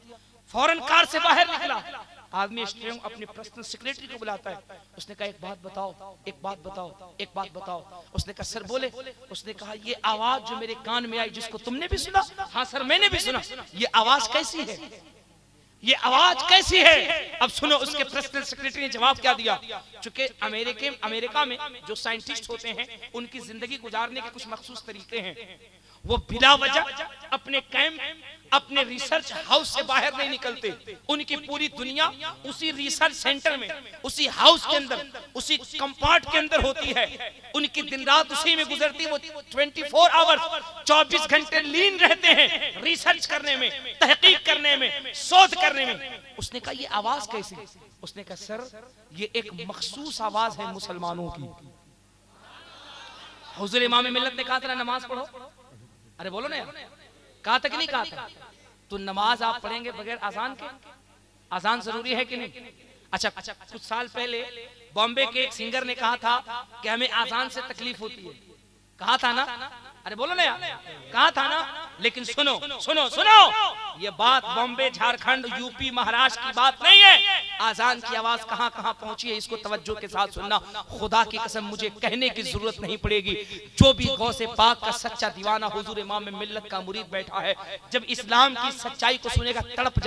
A: फौरन कार से बाहर निकला। आदमी स्ट्रॉन्ग अपने पर्सनल सेक्रेटरी को बुलाता है। उसने कहा, एक बात बताओ, एक बात बताओ, एक बात बताओ। उसने कहा, सर बोले। उसने कहा, ये आवाज जो मेरे कान में आई, जिसको तुमने भी सुना? हाँ सर, मैंने भी सुना। ये आवाज कैसी है? ये आवाज कैसी है? अब सुनो उसके पर्सनल सेक्रेटरी ने जवाब क्या दिया। चूंकि अमेरिका में जो साइंटिस्ट होते हैं, उनकी जिंदगी गुजारने के कुछ मखसूस तरीके हैं। वो बिला वजह अपने कैंप, अपने रिसर्च हाउस से बाहर नहीं निकलते। उनकी पूरी दुनिया उसी रिसर्च सेंटर में, उसी हाउस के अंदर, उसी कंपार्ट के अंदर होती है। उनकी दिन रात उसी में गुजरती। वो 24 आवर्स 24 घंटे लीन रहते हैं रिसर्च करने में, तहकीक करने में, शोध करने में। उसने कहा, ये आवाज कैसी? उसने कहा, सर ये एक मखसूस आवाज है मुसलमानों की। हुजूर इमाम मिल्लत ने कहा था, नमाज पढ़ो। अरे बोलो ना यार, कहा था कि नहीं कहा था? तो नमाज आप पढ़ेंगे बगैर अजान के? अजान जरूरी है कि नहीं? अच्छा, कुछ साल पहले बॉम्बे के एक सिंगर ने कहा था कि हमें अजान से तकलीफ होती है। कहा था ना? अरे बोलो ना यार, कहा था ना? लेकिन सुनो सुनो सुनो, ये बात बॉम्बे, झारखंड, यूपी, महाराष्ट्र की बात नहीं है। आजान की आवाज कहां कहां पहुंची है, इसको तवज्जो के साथ सुनना। खुदा की कसम, मुझे कहने की जरूरत नहीं पड़ेगी, जो भी गौसे पाक का सच्चा दीवाना, हुजूर इमाम मिल्लत का मुरीद बैठा है, जब इस्लाम की सच्चाई को सुनेगा, तड़प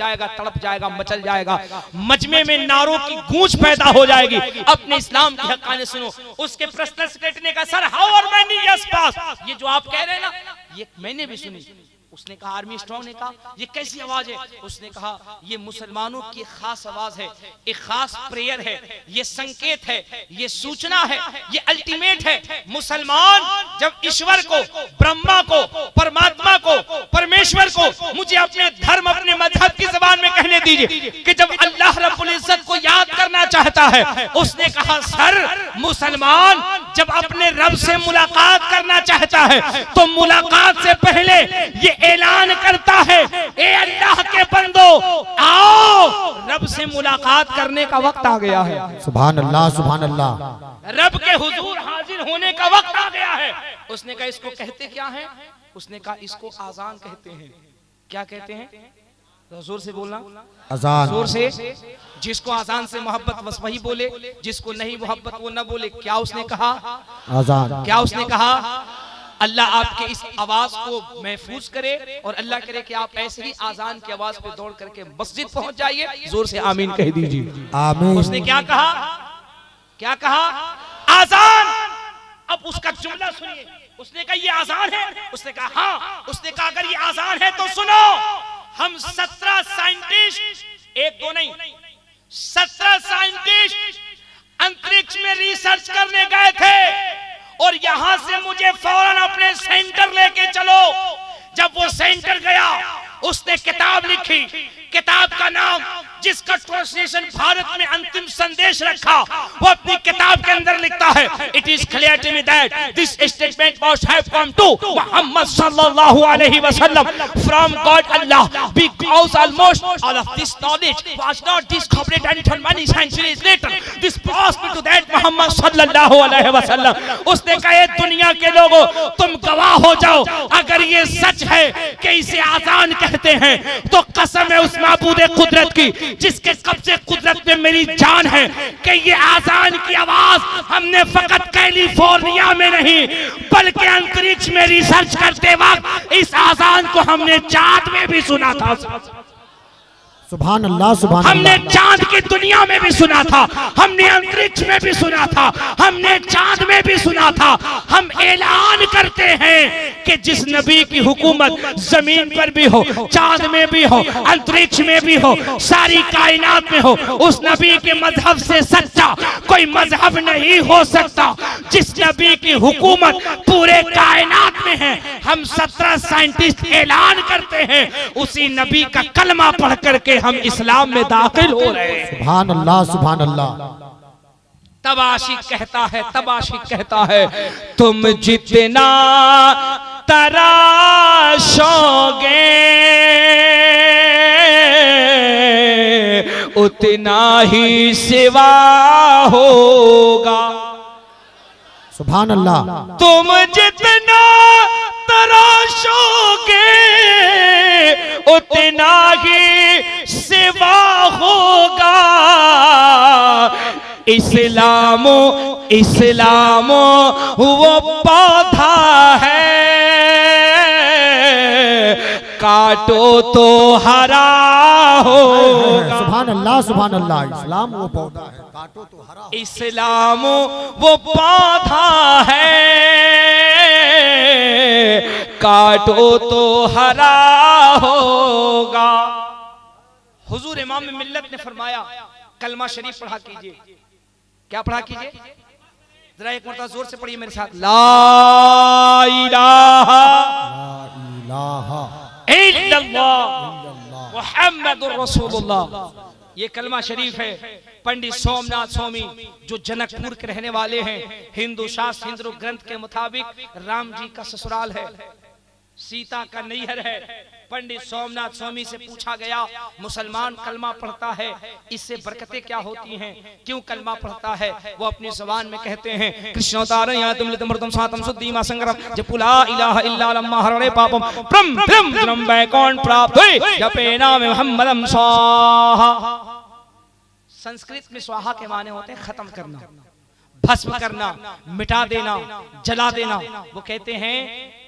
A: जाएगा, मचल जाएगा। मजमे में नारों की गूंज पैदा हो जाएगी। अपने इस्लाम की हक़ाने सुनो। उसके पर्सनल सेक्रेटरी ने कहा, sir how are many years pass, ये जो आप कह रहे हैं ना, ये मैंने भी सुनी। उसने कहा, आर्मी स्ट्रॉन्ग ने कहा, ये कैसी आवाज है? उसने कहा, ये मुसलमानों की खास आवाज है, एक खास प्रेयर है, ये संकेत है, ये सूचना है, ये अल्टीमेट है। मुसलमान जब ईश्वर को, ब्रह्मा को, परमात्मा को, परमेश्वर को, मुझे अपने धर्म, अपने मजहब की जबान में कहने दीजिए कि जब अल्लाह रब्बुल इज्जत को याद करना चाहता है, उसने कहा, सर मुसलमान जब अपने रब से मुलाकात करना चाहता है, तो मुलाकात से पहले ये ऐलान करता है, ए अल्लाह के बंदो, आओ रब से मुलाकात करने का वक्त आ गया है।
B: सुभान अल्लाह, सुभान अल्लाह।
A: रब के हुजूर हाजिर होने का वक्त आ गया है। उसने कहा, इसको कहते क्या है? उसने कहा, इसको आजान कहते हैं। क्या कहते हैं? जोर से बोलना,
B: अजान।
A: जोर से। जिसको आजान से मोहब्बत बस वही बोले, जिसको नहीं मोहब्बत वो न बोले। क्या उसने कहा?
B: अजान।
A: क्या उसने कहा? अल्लाह आपके इस आवाज को महफूज करे और अल्लाह करे कि आप ऐसे ही आजान की आवाज पे दौड़ करके मस्जिद पहुंच जाइए। जोर से आमीन कह दीजिए।
B: आमीन।
A: उसने क्या कहा? क्या कहा? आजान। अब उसका जुमला सुनिए। उसने कहा, ये आजान है? उसने कहा, हाँ। उसने कहा, अगर ये आजान है तो सुनो, हम 17 साइंटिस्ट, एक दो नहीं, 17 साइंटिस्ट अंतरिक्ष में रिसर्च करने गए थे और यहां से मुझे फौरन अपने सेंटर लेके चलो। जब वो सेंटर गया, उसने किताब लिखी। किताब का नाम, जिसका ट्रांसलेशन भारत में अंतिम संदेश रखा, वो अपनी किताब के अंदर लिखता है, it is clear to me that this statement must have come to Muhammad सल्लल्लाहु अलैहि वसल्लम from God Allah, because almost all of this knowledge was not discovered until many centuries later. This brought me to that Muhammad सल्लल्लाहु अलैहि वसल्लम। उसने कहा, दुनिया के लोगों, तुम गवाह हो जाओ, अगर ये सच है कि इसे आजान कहते हैं, तो कसम है उस माबूदे कुदरत की जिसके कब्जे कुदरत में मेरी जान है, कि ये आजान की आवाज हमने फकत कैलिफोर्निया में नहीं, बल्कि अंतरिक्ष में रिसर्च करते वक्त इस आजान को हमने चांद में भी सुना था।
B: सुभान अल्लाह, सुभान
C: हमने
B: अल्लाह।
C: चांद की दुनिया में भी सुना था, हमने अंतरिक्ष में भी सुना था, हमने चांद में भी सुना था। हम ऐलान करते हैं कि जिस नबी की हुकूमत जमीन पर भी हो, चांद में भी हो, अंतरिक्ष में भी हो, सारी कायनात में हो, उस नबी के मजहब से सच्चा कोई मजहब नहीं हो सकता। जिस नबी की हुकूमत पूरे कायनात में है, हम 17 साइंटिस्ट ऐलान करते हैं, उसी नबी का कलमा पढ़ करके हम इस्लाम में दाखिल हो रहे हैं।
B: सुभान अल्लाह, सुभान अल्लाह।
C: तब आशिक कहता है, तब आशिक कहता है, तुम जितना तराशोगे उतना ही सिवा होगा।
B: सुभान अल्लाह।
C: तुम जितना तराशोगे उतना ही सिवा होगा। इस्लामो इस्लामो वो पौधा है, काटो तो हरा होगा।
B: सुभान अल्लाह, सुभान अल्लाह। इस्लाम वो पौधा है, काटो तो हरा होगा।
C: इस्लाम वो पौधा है, काटो तो हरा होगा। हुजूर इमाम मिल्लत ने फरमाया, कलमा शरीफ पढ़ा कीजिए। क्या पढ़ा कीजिए? जरा एक मरतबा जोर से पढ़िए मेरे साथ। ला इलाहा इल्लल्लाह मुहम्मदुर रसूलुल्लाह। ये कलमा शरीफ है। पंडित सोमनाथ स्वामी जो जनकपुर के रहने वाले हैं, हिंदू शास्त्र हिंदू ग्रंथ के मुताबिक राम जी का ससुराल है, सीता का नैहर है। पंडित सोमनाथ स्वामी से पूछा गया, मुसलमान कलमा पढ़ता है, इससे बरकतें क्या होती हैं, क्यों कलमा पढ़ता है? वो अपनी जुबान में कहते हैं, कृष्णोतारयातुम लितमृतम सातम सुद्धीमा संग्रम जपुला इलाहा इल्ला लम्मा हरणे पापम प्रम प्रम जन्म वैकुंठ प्राप्त हुई जपे नाम मुहम्मदम स्वाहा। संस्कृत में स्वाहा के माने होते हैं खत्म करना, भस्म करना, मिटा देना, जला देना। वो कहते हैं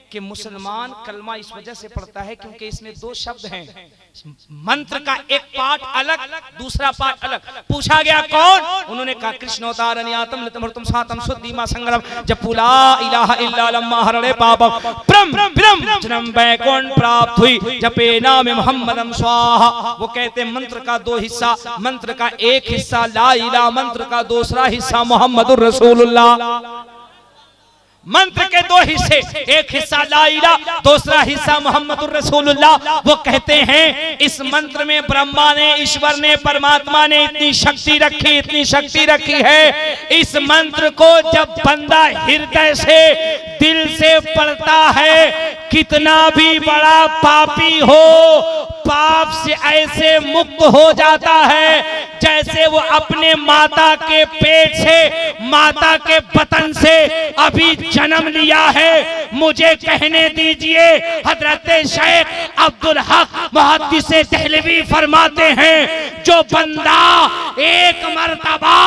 C: कि मुसलमान कलमा इस वजह से पढ़ता है क्योंकि इसमें दो शब्द हैं, मंत्र का एक पार्ट अलग, दूसरा पार्ट अलग। पूछा गया कौन? उन्होंने कहा कृष्णोतारण्यातम लितमृतम सातम सुद्धीमा संग्रम जपुला इलाहा इल्ला लम्मा हरणे पापम प्रम प्रम जन्म वैकुंठ प्राप्त हुई जपे नाम मुहम्मदम स्वाहा। वो कहते हैं मंत्र का दो हिस्सा, मंत्र का एक हिस्सा ला इलाहा, मंत्र का दूसरा हिस्सा मुहम्मदुर रसूलुल्लाह। मंत्र के दो हिस्से, एक हिस्सा ला इलाहा, दूसरा हिस्सा मुहम्मदुर रसूलुल्लाह। वो कहते हैं इस मंत्र में ब्रह्मा ने, ईश्वर ने, परमात्मा ने इतनी शक्ति रखी, इतनी शक्ति रखी है। इस मंत्र को जब बंदा हृदय से, दिल से पढ़ता है, कितना भी बड़ा पापी हो, पाप से ऐसे मुक्त हो जाता है जैसे वो अपने माता के पेट से, माता के बतन से अभी जन्म लिया है। मुझे कहने दीजिए, हजरत शेख अब्दुल हक मुहद्दिस देहलवी फरमाते हैं, जो बंदा एक मर्तबा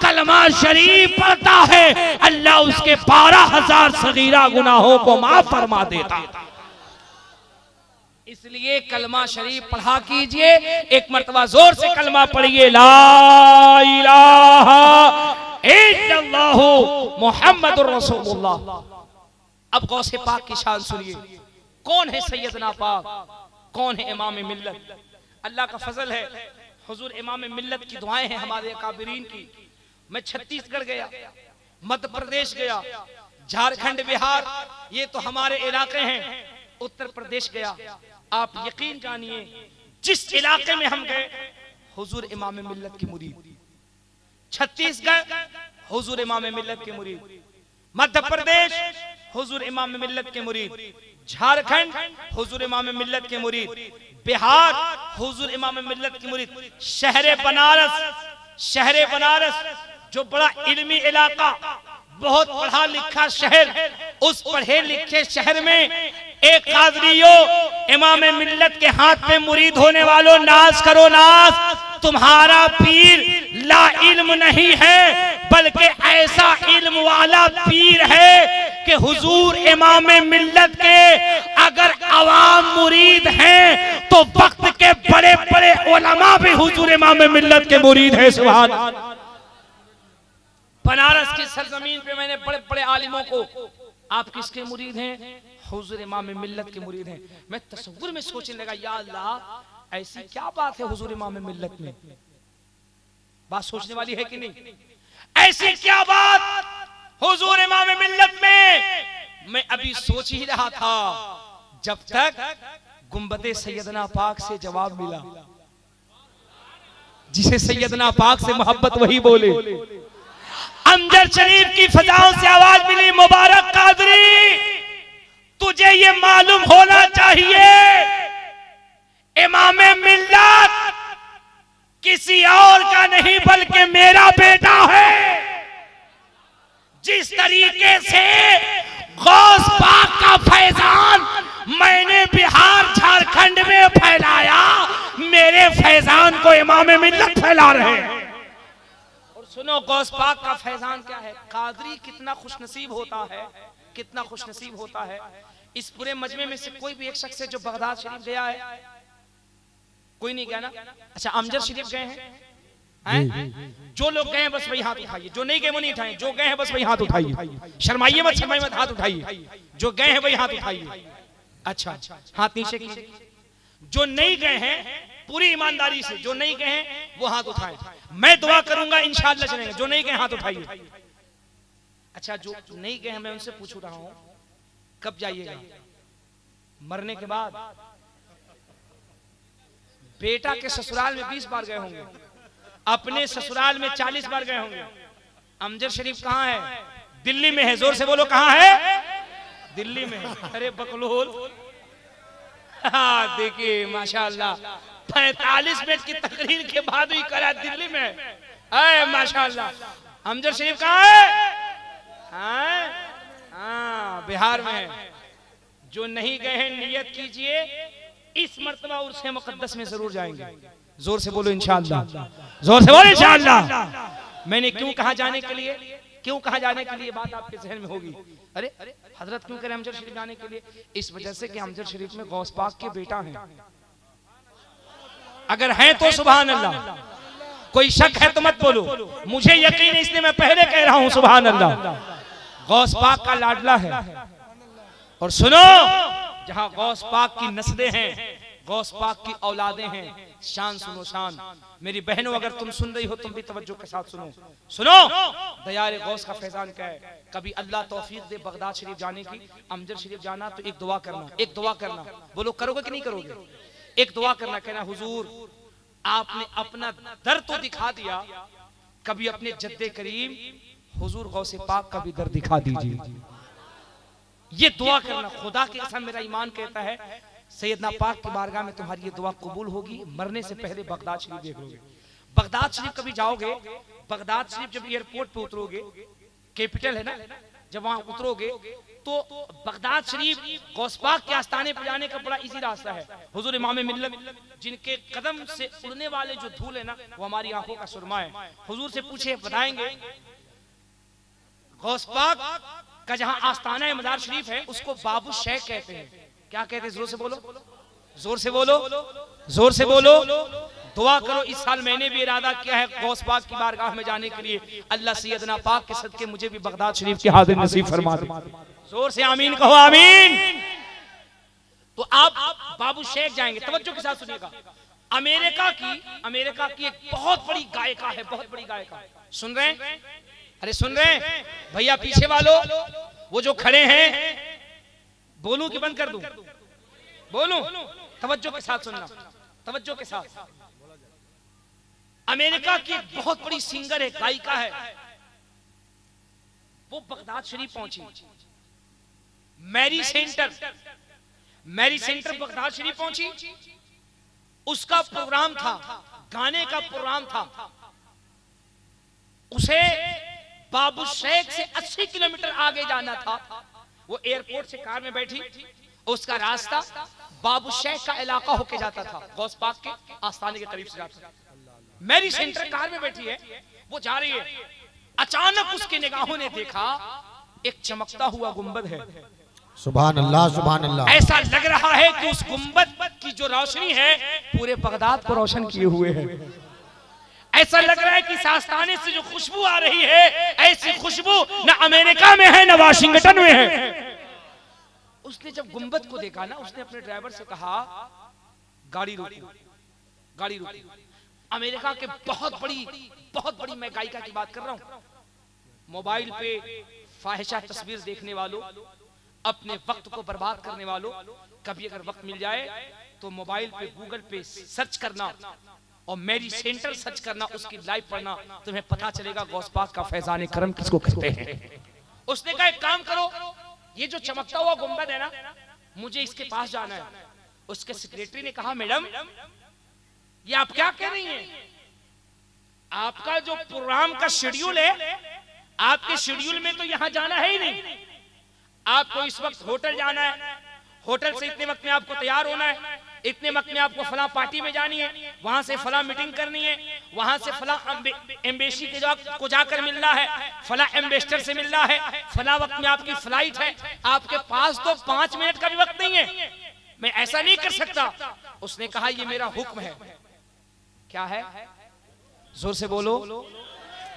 C: कलमा शरीफ पढ़ता है, अल्लाह उसके 12,000 सगीरा गुनाहों को माफ फरमा देता। इसलिए कलमा शरीफ पढ़ा कीजिए। एक मर्तबा जोर से कलमा पढ़िए, ला इलाहा इल्लल्लाहु मुहम्मदुर रसूलुल्लाह। अब गौसे पाक की शान सुनिए, कौन है सैयदना पाक, कौन है इमाम मिल्लत। अल्लाह का फजल है, हुजूर इमाम मिल्लत की दुआएं हैं हमारे काबिरीन की। मैं छत्तीसगढ़ गया, मध्य प्रदेश गया, झारखंड, बिहार, ये तो हमारे इलाके हैं, उत्तर प्रदेश गया। आप यकीन जानिए, जिस इलाके में हम गए, हुजूर इमाम मिल्लत की मुरीद। छत्तीसगढ़ हुजूर इमाम मिल्लत के मुरीद, मध्य प्रदेश हुजूर इमाम मिल्लत के मुरीद, झारखंड हुजूर इमाम मिल्लत के मुरीद, बिहार हुजूर इमाम मिल्लत के मुरीद, शहरे बनारस जो बड़ा इल्मी इलाका, बहुत पढ़ा लिखा शहर, उस पढ़े लिखे शहर में एक कादरियो इमाम मिल्लत के हाथ पे मुरीद होने वालों, नाज करो नाज। तुम्हारा पीर ला इल्म नहीं है, बल्कि ऐसा इल्म वाला पीर है कि हुजूर इमाम मिल्लत के अगर अवाम मुरीद हैं तो वक्त के बड़े बड़े उलमा भी हुजूर इमाम मिल्लत के मुरीद हैं। सुभान। बनारस की सरजमीन पे मैंने बड़े बड़े आलिमों को, आप किसके मुरीद हैं? हुजूर इमाम मिल्लत के मुरीद हैं। मैं तसव्वुर में सोचने लगा, या अल्लाह ऐसी क्या बात है हुजूर इमाम मिल्लत में? बात सोचने वाली है कि नहीं? ऐसी क्या बात हुजूर इमाम मिल्लत में? मैं अभी सोच ही रहा था जब तक गुंबदे सैयदना पाक से जवाब मिला। जिसे सैयदना पाक से मोहब्बत वही बोले। अमजद शरीफ की फजाओं से आवाज मिली, मुबारक कादरी, तुझे ये मालूम होना चाहिए इमाम मिल्लत किसी और का नहीं बल्कि मेरा बेटा है। जिस तरीके से गौस पाक का फैजान मैंने बिहार झारखंड में फैलाया, मेरे फैजान को इमाम मिल्लत फैला रहे हैं। और सुनो गौस पाक का फैजान क्या है। कादरी कितना खुशनसीब होता है, कितना खुशनसीब होता है। इस पूरे मजमे में से कोई भी एक शख्स है जो बगदाद शरीफ गया है? कोई नहीं गया ना? अच्छा, अमजद शरीफ गए हैं? जो लोग गए हैं बस वही हाथ उठाइए, जो नहीं गए वो नहीं उठाइए। जो गए हैं बस वही हाथ उठाइए, शर्माइए मत, शर्माइए मत, हाथ उठाइए। जो गए हैं वही हाथ उठाइए। अच्छा, हाथ नीचे कीजिए। जो नहीं गए हैं पूरी ईमानदारी से, जो नहीं गए हैं वो हाथ उठाएं। मैं दुआ करूंगा इंशाअल्लाह चलेंगे। जो नहीं गए हाथ उठाइए। अच्छा, जो नहीं गए हैं मैं उनसे पूछ रहा हूं कब जाइएगा? मरने के बाद? बेटा के ससुराल में 20 बार गए होंगे, अपने ससुराल में 40 बार गए होंगे। अमजद शरीफ कहाँ है? दिल्ली में है। जोर से बोलो, कहाँ है? दिल्ली में है। अरे बकलोल, हाँ देखिए माशाअल्लाह, 45 मिनट की तकरीर के बाद ही करा दिल्ली में। अरे माशाअल्लाह, अमजद शरीफ कहाँ है? हाँ, बिहार में है। जो नहीं गए हैं नियत कीजिए इस मर्तबा उर्से मुकद्दस में जरूर जाएंगे। जोर से बोलो इंशाअल्लाह, जोर से बोलो इंशाअल्लाह। मैंने क्यों कहा जाने के लिए, क्यों कहा जाने के लिए बात आपके जहन में होगी। अरे हजरत क्यों करें अमजद शरीफ जाने के लिए? इस वजह से कि अमजद शरीफ में गौस पाक के बेटा हैं। अगर हैं तो सुभान अल्लाह, कोई शक है तो मत बोलो, मुझे यकीन है इसलिए मैं पहले कह रहा हूं सुभान अल्लाह। गौस पाक का लाडला है। और सुनो, जहां गौस पाक की नस्लें हैं, गौस पाक की औलादें हैं, शान सुनो शान। मेरी बहनों अगर तुम सुन रही हो तुम भी तवज्जो के साथ सुनो। सुनो दयारे गौस का फैजान क्या है। कभी अल्लाह तौफीक दे बगदाद शरीफ जाने की, अमजद शरीफ जाना तो एक दुआ करना, एक दुआ करना। बोलो करोगे कि नहीं करोगे? एक दुआ करना, कहना हुजूर आपने अपना दर तो दिखा दिया, कभी अपने जद्दे करीम हुजूर गौसे पाक का भी दर दिखा दीजिए। ये दुआ करना। खुदा की कसम मेरा ईमान कहता है सैयदना पाक की बारगाह में तुम्हारी ये दुआ कबूल होगी। मरने से पहले बगदाद शरीफ देख लोगे। बगदाद शरीफ कभी जाओगे, बगदाद शरीफ जब एयरपोर्ट पे उतरोगे, कैपिटल है ना, जब वहां उतरोगे तो बगदाद शरीफ गौस पाक के आस्थाने पर जाने का बड़ा इजी रास्ता है। हुजूर इमाम मिल्लत जिनके कदम से उड़ने वाले जो धूल है ना, वो हमारी आंखों का सुरमा है। हुजूर से पूछे बताएंगे। गौस पाक का जहां आस्थाना है मजार शरीफ है, उसको बाबू शेख कहते हैं। क्या कहते हैं? जोर से बोलो, जोर से बोलो, जोर से बोलो। दुआ करो, इस साल मैंने भी इरादा किया है गौस पाक की बारगाह में जाने के लिए। अल्लाह सैयदना पाक के सदके मुझे भी बगदाद शरीफ की हाजिर नसीब फरमा दे। जोर से आमीन कहो, आमीन। तो आप बाबू शेख जाएंगे, तवज्जो के साथ सुनिएगा। अमेरिका की एक बहुत बड़ी गायिका है, बहुत बड़ी गायिका। सुन रहे हैं? अरे सुन रहे हैं भैया? पीछे वालों, वो जो खड़े हैं, बोलूं कि बंद कर दूं? बोलूं? तवज्जो के साथ सुनना, तवज्जो के साथ। अमेरिका की एक बहुत बड़ी सिंगर है, गायिका है, वो बगदाद शरीफ पहुंची। मैरी सेंटर बगदाद शरीफ पहुंची। उसका प्रोग्राम था, गाने का प्रोग्राम था। उसे बाबू शेख से 80 किलोमीटर आगे जाना था। वो एयरपोर्ट से कार में बैठी, उसका रास्ता बाबू शेख का इलाका होके जाता था, गौस पाक के आस्थाने के करीब से जाता था। मैरी सेंटर कार में बैठी है, वो जा रही है। अचानक उसकी निगाहों ने देखा एक चमकता हुआ गुंबद है,
B: सुभान अल्लाह सुभान अल्लाह।
C: ऐसा लग रहा है कि उस गुंबद की जो रोशनी है पूरे बगदाद को रोशन किए हुए है। ऐसा लग रहा है कि आस्थाने से जो खुशबू आ रही है, ऐसी खुशबू न अमेरिका में है न वाशिंगटन में है। उसने जब गुंबद को देखा ना, उसने अपने ड्राइवर से कहा गाड़ी रोको, गाड़ी रोको। अमेरिका के बहुत बड़ी मैं गायिका की बात कर रहा हूं। मोबाइल पे फाहिशा तस्वीर देखने वालों, अपने वक्त को बर्बाद करने वालों, कभी अगर वक्त मिल जाए तो मोबाइल पे गूगल पे सर्च करना और मेरी सेंटर सर्च करना, उसकी लाइव पढ़ना, तुम्हें पता चलेगा गौस पाक का फैजान करम किसको कहते हैं। उसने कहा एक काम करो, ये जो चमकता हुआ गुंबद है ना, मुझे इसके पास जाना है। उसके सेक्रेटरी ने कहा मैडम ये आप क्या कह रही हैं? आपका जो प्रोग्राम का शेड्यूल है, आपके शेड्यूल में तो यहां जाना है ही नहीं। आपको इस वक्त होटल जाना है, होटल से इतने वक्त में आपको तैयार होना है, इतने वक्त में आपको फला पार्टी में जानी है, वहां से फला मीटिंग करनी है, वहां से फला एम्बेसी को जाकर मिलना है, फला एम्बेसडर से मिलना है, फला वक्त में आपकी फ्लाइट है। आपके पास तो 5 मिनट का भी वक्त नहीं है, मैं ऐसा नहीं कर सकता। उसने कहा ये मेरा हुक्म है। क्या है? जोर से बोलो,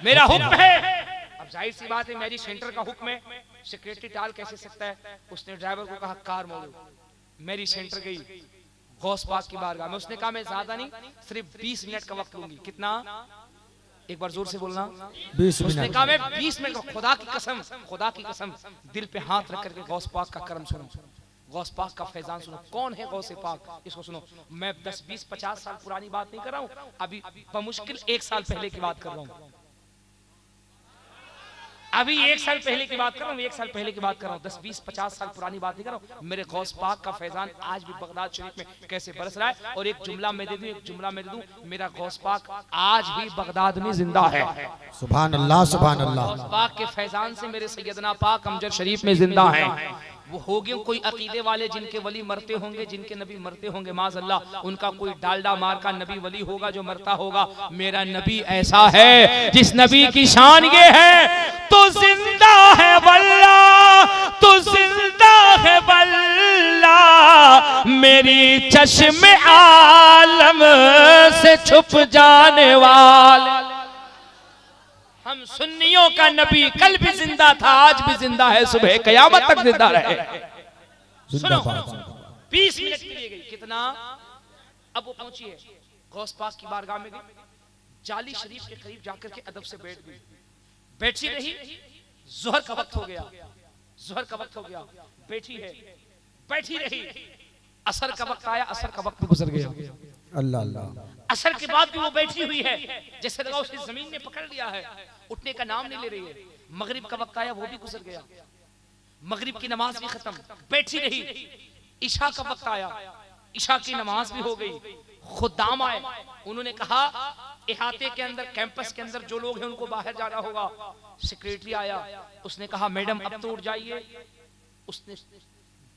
C: मेरा हुक्म है। अब जाहिर सी बात है मेरी सेंटर का हुक्म है, सेक्रेटरी टाल कैसे सकता है। उसने ड्राइवर को कहा कार मोड़ो। मेरी सेंटर गई गौस पाक की बारगाह में। उसने कहा मैं ज्यादा नहीं, सिर्फ 20 मिनट का वक्त लूंगी। कितना? एक बार जोर से बोलना।
B: 20 मिनट।
C: उसने कहा मैं 20 मिनट, खुदा की कसम दिल पे हाथ रख करके गौस पाक का करम सुनो, गौस पाक का फैजान सुनो। कौन है गौस पाक, इसको सुनो। मैं 10, 20, 50 साल पुरानी बात नहीं कर रहा हूं, अभी बमुश्किल 1 साल पहले की बात कर रहा हूं। अभी 1 साल पहले की बात कर रहा हूँ, 1 साल पहले की बात कर रहा हूँ, 10, 20, 50 साल पुरानी बात नहीं कर रहा हूँ। मेरे गौस पाक का फैजान आज भी बगदाद शरीफ में कैसे बरस रहा है। और एक जुमला मैं दे दूं, मेरा गौस पाक आज भी बगदाद में जिंदा है।
B: सुभान अल्लाह सुभान अल्लाह।
C: गौस पाक के फैजान से मेरे सैयदना पाक अमजद शरीफ में जिंदा हैं। वो होंगे कोई अकीदे वाले जिनके वली मरते होंगे, जिनके नबी मरते होंगे, माज़अल्लाह उनका कोई डालडा मार का नबी वली होगा जो मरता होगा। मेरा नबी ऐसा है जिस नबी की शान ये है, तो जिंदा है वल्लाह, तो जिंदा है वल्लाह, मेरी चश्मे आलम से छुप जाने वाले। हम सुन्नियों का नबी कल भी जिंदा था, आज भी जिंदा है, सुबह कयामत तक जिंदा रहे। सुनो, 20 मिनट के लिए गई। कितना? अब वो पहुंची है गौस पाक की बारगाह में गई, जाली शरीफ के करीब जाकर के अदब से बैठ गई। बैठी रही, जोहर का वक्त हो गया, जोहर का वक्त हो गया, बैठी है, बैठी रही। असर का वक्त आया, असर का वक्त भी गुजर गया।
B: अल्लाह अल्लाह।
C: असर के बाद भी वो बैठी हुई है, जैसे लगा उसे जमीन ने पकड़ लिया है, उठने का नाम नहीं ले रही है। मगरिब का वक्त आया, वो भी गुजर गया, मगरिब की नमाज भी खत्म, बैठी रही। इशा का वक्त आया, इशा की नमाज भी हो गई। खुदाम आए, उन्होंने कहा इहाते के अंदर, कैंपस के अंदर जो लोग हैं उनको बाहर जाना होगा। सेक्रेटरी आया, उसने कहा मैडम अब तो उठ जाइए। उसने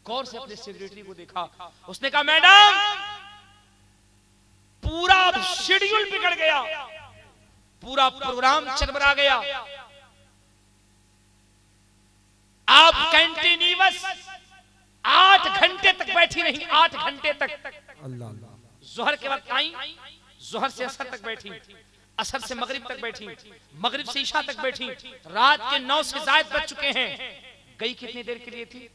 C: गौर से अपने सेक्रेटरी को देखा, उसने कहा मैडम पूरा शेड्यूल बिगड़ गया, पूरा प्रोग्राम चरमरा गया। आप कंटिन्यूअस 8 घंटे तक बैठी रही, 8 घंटे तक।
B: अल्लाह।
C: जोहर के वक्त आई, जोहर से असर तक बैठी, असर से मगरिब तक बैठी, मगरिब से ईशा तक बैठी। रात के 9 से ज्यादा बज चुके हैं। गई कितनी देर के लिए थी?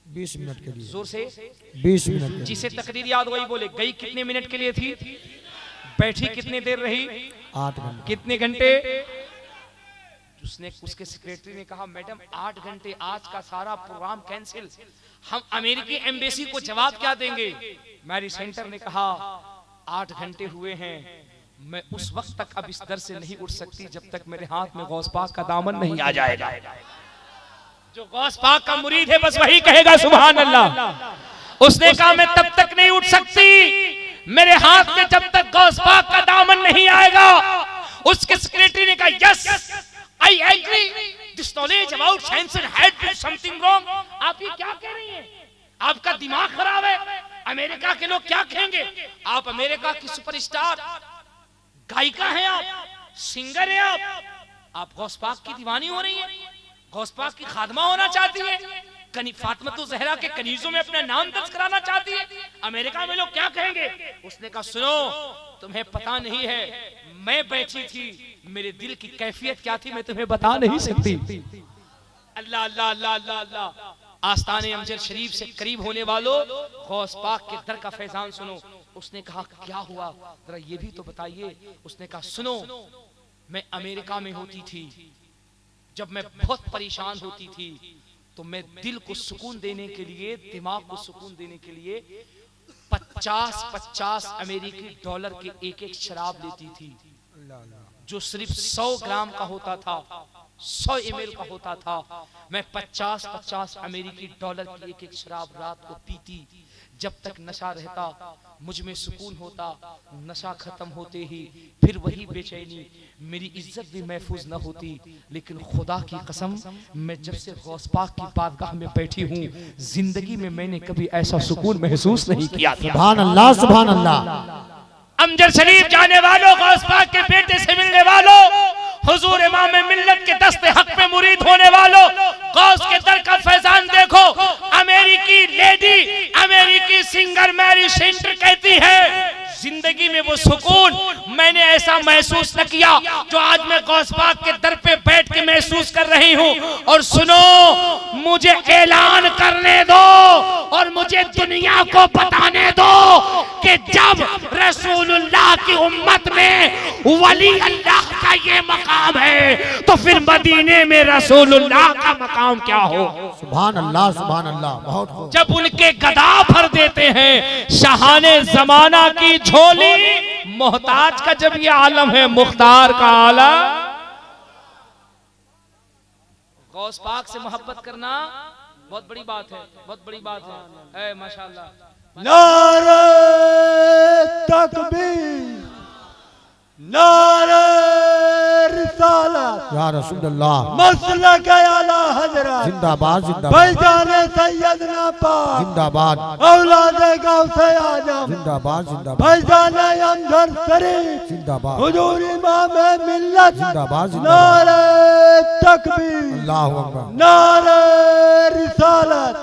B: 20 मिनट के लिए।
C: जोर से
B: 20 मिनट।
C: जिसे तकरीर याद वही बोले। गई कितने मिनट के लिए थी? बैठी कितनी देर रही?
B: 8 घंटे।
C: कितने घंटे? उसके सेक्रेटरी ने कहा मैडम 8 घंटे, आज का सारा प्रोग्राम कैंसिल, हम अमेरिकी एम्बेसी को जवाब क्या देंगे? मैरी सेंटर ने कहा 8 घंटे हुए हैं, मैं उस वक्त तक अब इस दर से नहीं उठ सकती जब तक मेरे हाथ में गौस पाक का दामन नहीं आ जाएगा। जो गौस पाक का मुरीद है बस वही कहेगा सुभान अल्लाह। उसने कहा मैं तब तक नहीं उठ सकती मेरे हाथ में जब तक गौस पाक का दामन नहीं आएगा। उसके सेक्रेटरी ने कहा yes I agree, this knowledge about science and had something wrong. आप ये क्या कह रही हैं? आपका दिमाग खराब है। अमेरिका के लोग क्या कहेंगे? आप अमेरिका की सुपरस्टार गायिका हैं, आप सिंगर हैं, आप गौस पाक की दीवानी हो रही हैं, गौस पाक की खादमा होना चाहती हैं। फातिमा ज़हरा के कनीजों में अपना नाम दर्ज कराना चाहती है। अमेरिका में लोग क्या कहेंगे? उसने कहा सुनो, तुम्हें पता नहीं है, मैं बैठी थी, मेरे दिल की कैफियत क्या थी मैं तुम्हें बता नहीं सकती। अल्लाह अल्लाह अल्लाह अल्लाह अल्लाह। आस्ताने अमजद शरीफ से करीब होने वालों, गौस पाक के दर का फैजान सुनो। उसने कहा क्या हुआ, जरा ये भी तो बताइए। उसने कहा सुनो, मैं अमेरिका में होती थी, जब मैं बहुत परेशान होती थी तो मैं दिल को सुकून देने के लिए, दिमाग को सुकून देने के लिए 50-50 अमेरिकी डॉलर के एक शराब लेती थी, जो सिर्फ 100 ग्राम का होता था, 100 ml का होता था। मैं 50-50 अमेरिकी डॉलर की एक शराब रात को पीती। जब तक नशा रहता मुझ में सुकून होता, नशा खत्म होते ही फिर वही बेचैनी, मेरी इज्जत भी महफूज न होती। लेकिन खुदा की कसम, मैं जब से गौस पाक की बारगाह में बैठी हूँ, जिंदगी में मैंने कभी ऐसा सुकून महसूस नहीं किया।
B: सुभान अल्लाह, सुभान अल्लाह।
C: अमजद शरीफ जाने वालों, गौस पाक के बेटे से मिलने वालों, हुजूर इमाम मिल्लत के दस्ते हक में मुरीद होने वालों, गौस के दर का फैजान देखो। अमेरिकी लेडी, अमेरिकी सिंगर मैरी सेंटर कहती है, जिंदगी में वो सुकून मैंने ऐसा महसूस न किया जो आज मैं गौस पाक के दर पे बैठ के महसूस कर रही हूँ। और सुनो, मुझे ऐलान करने दो और मुझे दुनिया को बताने दो कि जब रसूलुल्लाह की उम्मत में वली अल्लाह का ये मकाम है तो फिर मदीने में रसूलुल्लाह का मकाम क्या हो।
B: सुभान अल्लाह, सुभान अल्लाह। बहुत खूब।
C: जब उनके गदा भर देते हैं शाहाने जमाना की झोली, मोहताज का जब ये आलम है, मुख्तार का आलम। गौस पाक से मोहब्बत करना बहुत बड़ी बात है, बहुत बड़ी बात है। माशाअल्लाह।
D: नारे तकबीर, नारे रिसालत,
B: या रसूलल्लाह,
D: मसलक आला हजरत,
B: जिंदाबाद जिंदाबाद,
D: फैजाने सैयदना पाक,
B: जिंदाबाद
D: औलादे गौसे आजम,
B: जिंदाबाद जिंदाबाद,
D: फैजाने अमजद शरीफ,
B: जिंदाबाद,
D: हुजूर इमाम मिल्लत,
B: जिंदाबाद जिंदाबाद,
D: नारे तकबीर,
B: अल्लाहु अकबर,
D: नारे रिसालत,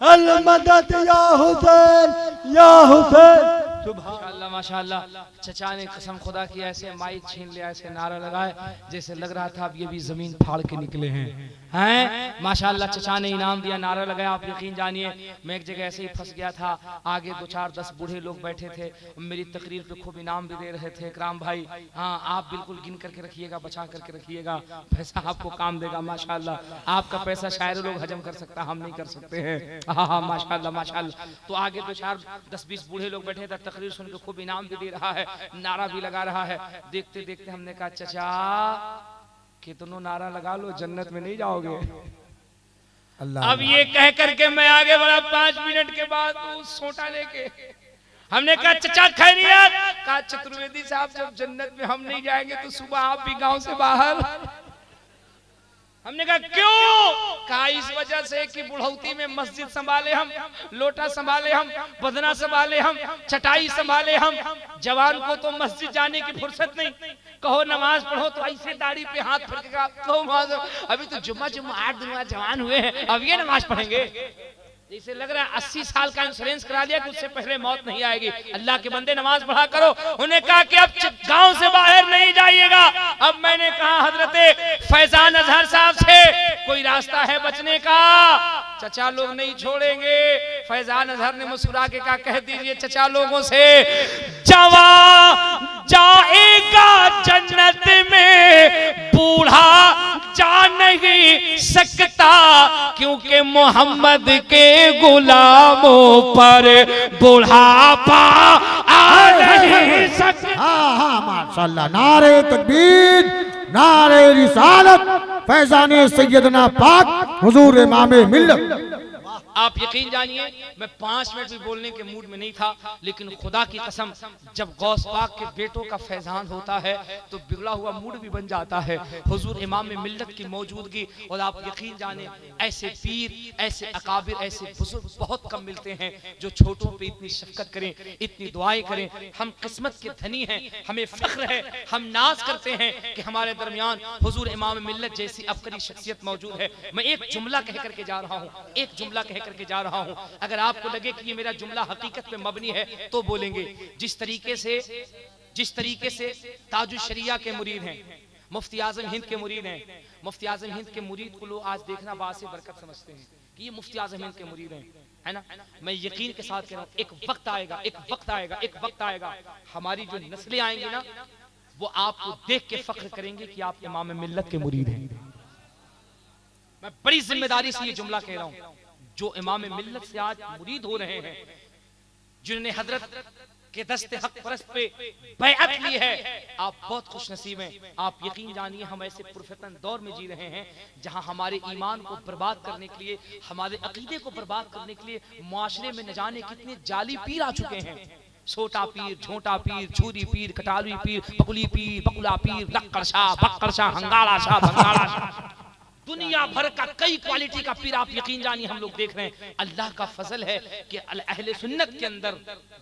D: अल मदद या हुसैन, या हुसैन।
C: माशाअल्लाह माशाअल्लाह। चचा ने कसम खुदा की ऐसे माइक छीन लिया, ऐसे नारा लगाए जैसे लग रहा था अब ये भी जमीन फाड़ के निकले हैं माशाअल्लाह। चचा ने इनाम दिया, नारा लगाया। आप यकीन जानिए मैं एक जगह ऐसे ही फंस गया था, आगे 2-4-10 बूढ़े लोग बैठे थे, मेरी तकरीर पे खूब इनाम भी दे रहे थे। इकराम भाई, हाँ आप बिल्कुल गिन करके रखिएगा, बचा करके रखिएगा, पैसा आपको काम देगा माशाअल्लाह। आपका पैसा शायर लोग हजम कर सकता, हम नहीं कर सकते हैं। हाँ हाँ माशाअल्लाह माशाअल्लाह। तो आगे 2-4-10-20 बूढ़े लोग बैठे थे, तकरीर सुन के खूब इनाम भी दे रहा है, नारा भी लगा रहा है। देखते देखते हमने कहा चचा कितनों नारा लगा लो, जन्नत में नहीं जाओगे।
B: अल्लाह।
C: अब ये कह करके मैं आगे बढ़ा। 5 मिनट के बाद वो सोटा लेके हमने कहा चचा खैरियत? कहा चतुर्वेदी साहब जब जन्नत में हम नहीं जाएंगे तो सुबह आप भी गांव से बाहर। हमने कहा क्यों? कहा इस वजह से कि बुढ़ौती में मस्जिद संभाले हम, लोटा संभाले हम, बदना संभाले हम, चटाई संभाले हम। जवान को तो मस्जिद जाने की फुर्सत नहीं, कहो नमाज पढ़ो तो ऐसे दाढ़ी पे हाथ फेंकेगा, कहो अभी तो जुम्मा 8 दिन जवान हुए हैं, अब ये नमाज पढ़ेंगे। जैसे लग रहा है 80 साल का इंश्योरेंस करा लिया कि उससे पहले मौत नहीं आएगी। अल्लाह के बंदे नमाज पढ़ा करो। उन्हें कहा कि अब गांव से बाहर नहीं जाइएगा। अब मैंने कहा हजरत फैजान अजहर साहब से कोई रास्ता है बचने का? चचा लोग नहीं छोड़ेंगे। फैजान अजहर ने मुस्कुरा के कहा कह दीजिए चचा लोगों से, जवान जाएगा जन्नत में, बूढ़ा जा नहीं सकता, क्योंकि मोहम्मद के गुलामों पर बुढ़ापा आ नहीं सकता।
B: हाँ हाँ माशाअल्लाह। नारे तकबीर, नारे रिसालत, फैजाने सैयदना पाक हुजूर इमाम मिल्लत।
C: आप यकीन जानिए मैं 5 मिनट भी बोलने के मूड में नहीं था, लेकिन खुदा की कसम जब गौस पाक के बेटों का फैजान होता है तो बिगड़ा हुआ मूड भी बन जाता है। हुजूर इमाम मिल्लत की मौजूदगी, और आप यकीन जाने ऐसे पीर, ऐसे अकाबिर, ऐसे बुजुर्ग बहुत कम मिलते हैं जो छोटों पे इतनी शफकत करें, इतनी दुआएं करें। हम किस्मत के धनी हैं, हमें फख्र है, हम नाज करते हैं कि हमारे दरमियान हुजूर इमाम मिल्लत जैसी अबकरी शख्सियत मौजूद है। मैं एक जुमला कह करके जा रहा हूँ, एक जुमला कह करके जा रहा हूँ। अगर आपको लगे कि ये मेरा जुमला हकीकत पे मबनी है तो बोलेंगे। जिस तरीके से ताजुल शरिया के मुरीद हैं, मुफ्ती आजम हिंद के मुरीद हैं, मुफ्ती आजम हिंद के मुरीद को लोग आज देखना बासे बरकत समझते हैं कि ये मुफ्ती आजम हिंद के मुरीद हैं, है ना। मैं यकीन के साथ कह रहा हूँ एक वक्त आएगा हमारी जो नस्लें आएंगी ना वो आपको देख के फख्र करेंगे कि आप इमाम मिल्लत के मुरीद हैं। मैं बड़ी जिम्मेदारी से ये जुमला कह रहा हूँ। जो इमाम मिल्लत से आज मुरीद हो रहे हैं, जिन्होंने हजरत के दस्ते हक परस्त पे बैअत ली है, आप बहुत खुश नसीब हैं। आप यकीन जानिए हम ऐसे पुरफतन दौर में जी रहे हैं जहां हमारे ईमान को बर्बाद करने के लिए, हमारे अकीदे को बर्बाद करने के लिए मुआशरे में न जाने कितने जाली पीर आ चुके हैं। छोटा पीर, छोटा पीर, छुरी पीर, कटालवी पीर, बकुली पीर, बकुला पीर, लक्कर शाह, बक्कर शाह, हंगाड़ा शाह, भंगाड़ा शाह, दुनिया भर का कई क्वालिटी का पीर आप यकीन जानिए हम लोग देख रहे हैं। अल्लाह का फजल है कि अहले सुन्नत के अंदर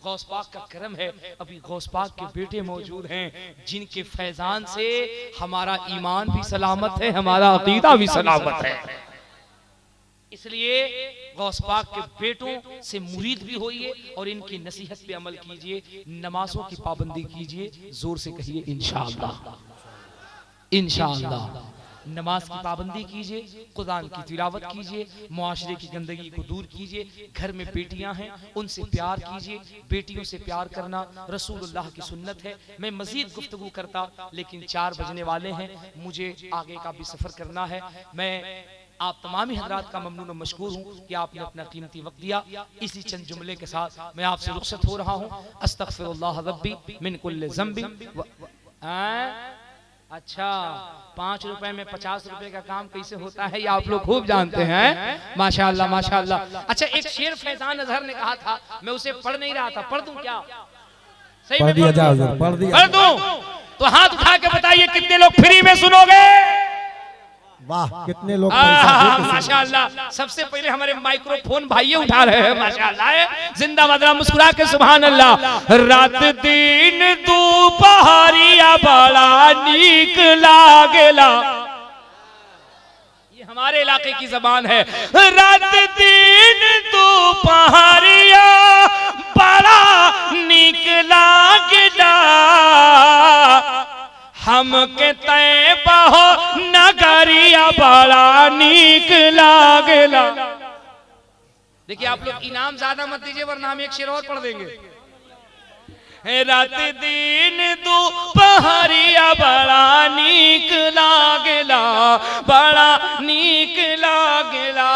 C: गौस पाक का करम है। अभी गौस पाक के बेटे मौजूद हैं जिनके फैजान से हमारा ईमान भी सलामत है, हमारा अकीदा भी सलामत है। इसलिए गौस पाक के बेटों से मुरीद भी होइए और इनकी नसीहत पे अमल कीजिए, नमाजों की पाबंदी कीजिए, जोर से कहिए इंशाअल्लाह, इंशाअल्लाह। नमाज की पाबंदी कीजिए, कुरान की तिलावत कीजिए, मुआशरे की गंदगी को दूर कीजिए। घर में बेटियां हैं उनसे प्यार कीजिए, बेटियों से प्यार करना रसूलुल्लाह की सुन्नत है। मैं मजीद गुफ्तगू करता लेकिन 4 बजने वाले हैं, मुझे आगे का भी सफर करना है। मैं आप तमामी हजरात का ममनून और मशकूर हूँ कि आपने अपना कीमती वक्त दिया। इसी चंद जुमले के साथ मैं आपसे रुखसत हो रहा हूँ। अस्तगफिरुल्लाह रब्बी मिन कुल्लि ज़ंबी। अच्छा 5 रुपए में 50 रुपए का काम कैसे होता है ये आप लोग खूब जानते हैं। माशाअल्लाह माशाअल्लाह। अच्छा एक शेर फैजान अजहर ने कहा था, मैं उसे पढ़ नहीं रहा था, पढ़ दूं क्या? सही में पढ़ दूं? तो हाथ उठा के बताइए कितने लोग फ्री में सुनोगे?
B: वाह कितने लोग
C: माशाअल्लाह। सबसे पहले हमारे माइक्रोफोन भाई उठा रहे हैं माशाअल्लाह। जिंदाबाद, मुस्कुरा के सुभान अल्लाह। रात दिन दोपहरिया बड़ा नीक लागेला, ये हमारे इलाके की जबान है। रात दिन दोपहरिया बड़ा नीक लागेला, हम के तय बहो नगरिया बड़ा नीक लागेला। देखिए आप लोग इनाम ज्यादा मत दीजिए वरना हम एक शेर और पढ़ देंगे। रात दिन दोपहरिया बड़ा नीक लागेला, बड़ा नीक लागेला।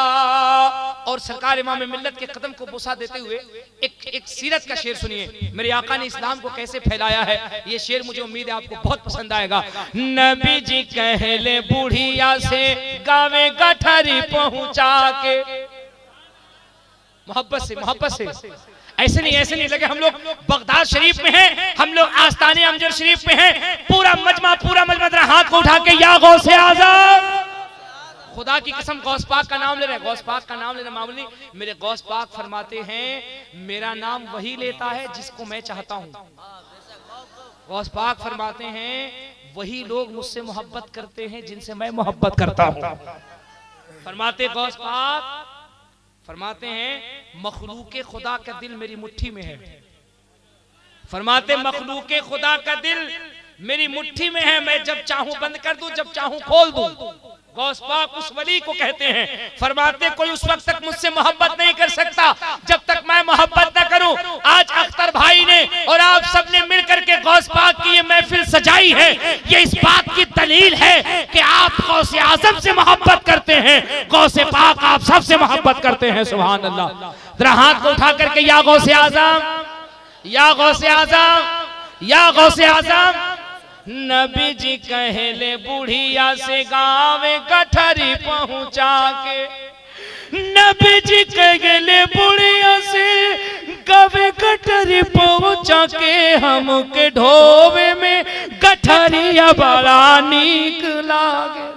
C: और सरकार इमाम मिल्लत के कदम को बुसा देते हुए एक सीरत का शेर सुनिए, मेरे आका ने इस्लाम को कैसे फैलाया है। ये शेर मुझे उम्मीद है आपको बहुत पसंद आएगा। नबी जी कहले बुढ़िया से गावे गठरी पहुंचा के, मोहब्बत से ऐसे नहीं लगे हम लोग बगदाद शरीफ में हैं, हम लोग आस्ताने अमजद शरीफ में हैं। पूरा मजमा जरा हाथ को उठा के या गौसे आज़म, खुदा की कसम गौस पाक का नाम ले रहे हैं, गौस पाक का नाम लेना मामूली। मेरे गौस पाक फरमाते हैं मेरा नाम वही लेता है जिसको मैं चाहता हूँ। गौस पाक फरमाते हैं वही लोग मुझसे मोहब्बत करते हैं जिनसे मैं मोहब्बत करता हूँ। फरमाते गौस पाक फरमाते हैं मखलूके खुदा का दिल मेरी मुट्ठी में है। फरमाते मखलूके खुदा का दिल मेरी मुट्ठी में है, मैं जब चाहूं बंद कर दूं, जब चाहूं खोल दूं। गौस पाक उस वली को कहते हैं, फरमाते कोई उस वक्त तक मुझसे मोहब्बत नहीं कर सकता जब तक मैं मोहब्बत न करूं। आज अख्तर भाई ने और आप सबने मिलकर के गौस पाक की ये महफिल सजाई है, ये इस बात की दलील है कि आप गौसे आजम से मोहब्बत करते हैं, गौसे पाक आप सबसे मोहब्बत करते हैं। सुभान अल्लाह। जरा हाथ को उठा करके या गौसे आजम, या गौसे आजम, या गौसे आजम। नबी जी कहले बुढ़िया से गावे गठरी पहुंचा के, नबी जी के हमके ढोवे में गठरिया बड़ा नीक लागे,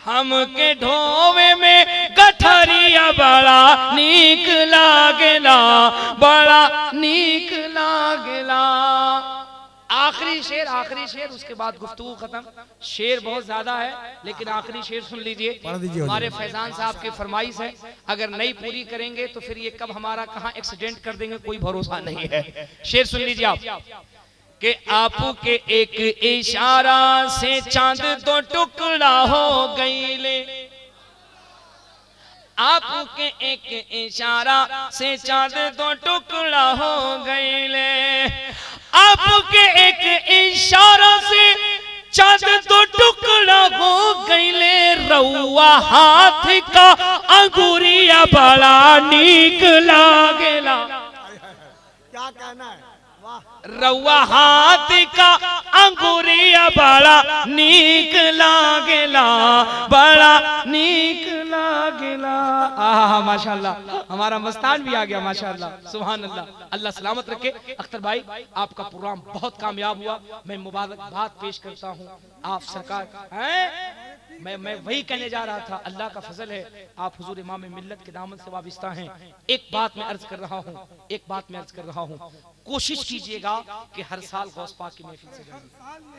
C: हमके ढोवे में गठरिया बड़ा नीक लागेला, बड़ा नीक लागेला। आखिरी शेर, उसके बाद गुफ्तगू खत्म। शेर बहुत ज्यादा है लेकिन आखिरी शेर सुन लीजिए। हमारे फैजान साहब की फरमाइश है, अगर नहीं पूरी करेंगे तो फिर ये कब हमारा कहाँ एक्सीडेंट कर देंगे कोई भरोसा नहीं है। शेर सुन लीजिए आप कि आपू के एक इशारा से चांद तो टुकड़ा हो गईले, आपू के एक इशारा से चांद तो टुकड़ा हो गईले, आपके एक इशारा से चांद तो टुकड़ा हो गईले, रउआ हाथ का अंगूरिया बड़ा नीक लागेला।
B: क्या कहना है,
C: रउआ हाथ का अंगूरिया बड़ा नीक लागेला, बड़ा नीक लागेला। आहा माशाल्लाह, हमारा मस्तान भी आ गया माशाल्लाह, सुभान अल्लाह। अल्लाह सलामत रखे। अख्तर भाई आपका प्रोग्राम बहुत कामयाब हुआ, मैं मुबारकबाद पेश करता हूँ आप सरकार हैं। मैं वही कहने जा रहा था, अल्लाह का फजल है आप हुजूर इमाम मिल्लत के दामन से वाबिस्ता हैं। एक बात मैं अर्ज कर रहा हूँ, कोशिश कीजिएगा कि हर साल गौस पाक की महफिल से जाएं।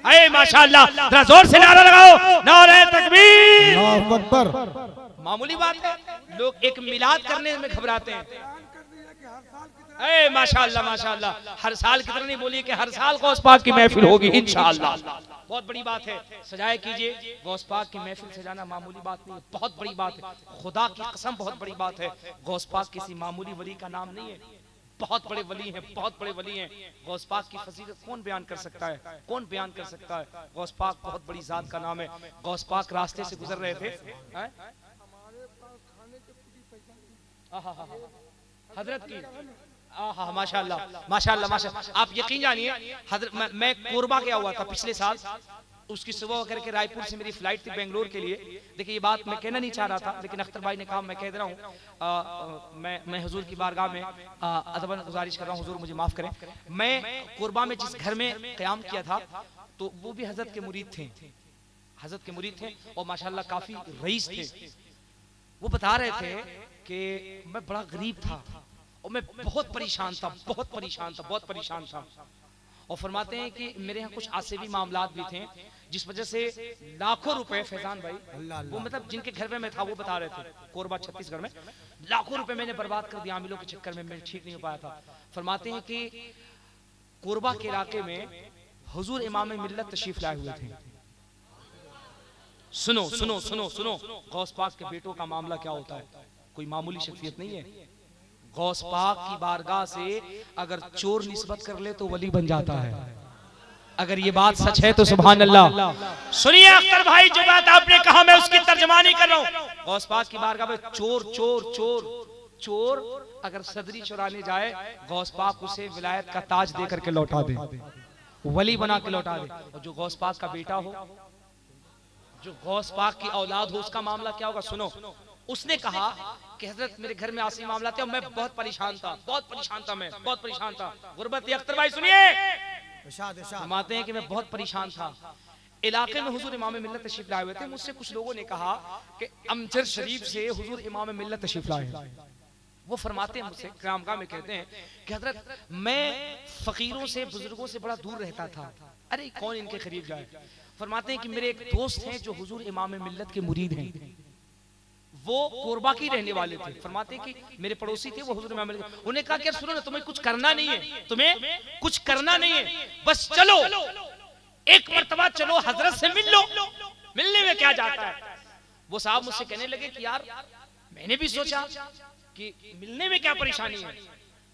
C: अरे माशाअल्लाह, जरा जोर से नारा लगाओ, नारे तकबीर।
B: अल्लाहु अकबर।
C: मामूली बात है, लोग एक मिलाद करने में घबराते हैं। माशाअल्लाह माशाअल्लाह, हर साल की तरह नहीं बोलिए कि हर साल गौस पाक की महफिल होगी इंशाअल्लाह, बहुत बड़ी बात है। सजाया कीजिए, गौस पाक की महफिल सजाना मामूली बात नहीं है, बहुत बड़ी बात है। खुदा की कसम बहुत बड़ी बात है। गौस पाक किसी मामूली वली का नाम नहीं है, बहुत बड़े वली हैं, बहुत बड़े वली हैं। गौस पाक की फजीलत कौन बयान कर सकता है, कौन बयान कर सकता है। गौस पाक बहुत बड़ी जात का नाम है। गौस पाक रास्ते से गुजर रहे थे, हजरत की माशाल्लाह माशाल्लाह माशाल्लाह। आप यकीन जानिए, मैं कोरबा गया हुआ था पिछले साल, उसकी सुबह करके रायपुर से मेरी फ्लाइट थी बेंगलोर के लिए। देखिए ये बात मैं कहना नहीं चाह रहा था लेकिन अख्तर भाई ने कहा, मैं कह दे रहा हूँ। मैं हुजूर की बारगाह में अदबन गुजारिश कर रहा हूँ, हुजूर मुझे माफ करें। मैं कोरबा में जिस घर में क़याम किया था तो वो भी हजरत के मुरीद थे, हजरत के मुरीद थे और माशाल्लाह काफी रईस थे। वो बता रहे थे कि मैं बड़ा गरीब था और मैं बहुत परेशान था, बहुत परेशान था। और फरमाते हैं कि मेरे यहाँ कुछ आसिफी मामलात भी थे जिस वजह से लाखों रुपए, फैजान भाई वो मतलब जिनके घर में मैं था वो बता रहे थे, कोरबा छत्तीसगढ़ में लाखों रुपए मैंने बर्बाद कर दिया आमिलों के चक्कर में, मैं ठीक नहीं हो पाया था। फरमाते हैं कि कोरबा के इलाके में हुजूर इमाम मिल्लत तशरीफ लाए हुए थे। सुनो सुनो सुनो सुनो, गौस पाक के बेटों का मामला क्या होता है, कोई मामूली शख्सियत नहीं है। गौस पाक की बारगाह से अगर चोर निस्बत कर ले तो वली बन जाता है। अगर ये बात सच है तो सुभान अल्लाह। सुनिए अख्तर भाई, जो बात आपने कहा मैं उसकी तर्जमानी कर रहा हूँ। गौस पाक की बारगाह में चोर चोर चोर चोर अगर सदरी चुराने जाए, गौस पाक उसे विलायत का ताज दे करके लौटा दे, वली बना के लौटा दे। और जो गौस पाक का बेटा हो, जो गौस पाक की औलाद हो, उसका मामला क्या होगा सुनो। उसने कहा कि हजरत मेरे घर में आसिफी मामला थे और मैं बहुत परेशान था, मैं बहुत परेशान था। गुरबत अख्तर भाई सुनिए, फरमाते हैं कि मैं बहुत परेशान था। इलाके में हुजूर इमाम मिल्लत तशरीफ लाए हुए थे। मुझसे कुछ लोगों ने कहा कि अमजद शरीफ से हुजूर इमाम मिल्लत तशरीफ लाए। वो फरमाते हैं मुझसे, क़यामगाह में कहते हैं कि हजरत मैं फकीरों से, बुजुर्गों से बड़ा दूर रहता था, अरे कौन इनके करीब जाए। फरमाते हैं कि मेरे एक दोस्त हैं जो हुजूर इमाम मिल्लत के मुरीद हैं, वो कोरबा की रहने वाले थे। फरमाते हैं कि मेरे पड़ोसी थे वो हुजूर इमाम मिल्लत। उन्हें कहा कि सुनो ना, तुम्हें कुछ करना नहीं है, तुम्हें कुछ करना नहीं है, बस चलो एक मर्तबा चलो हजरत से मिल लो, मिलने में क्या जाता है। वो साहब मुझसे कहने लगे कि यार मैंने भी सोचा कि मिलने में क्या परेशानी है।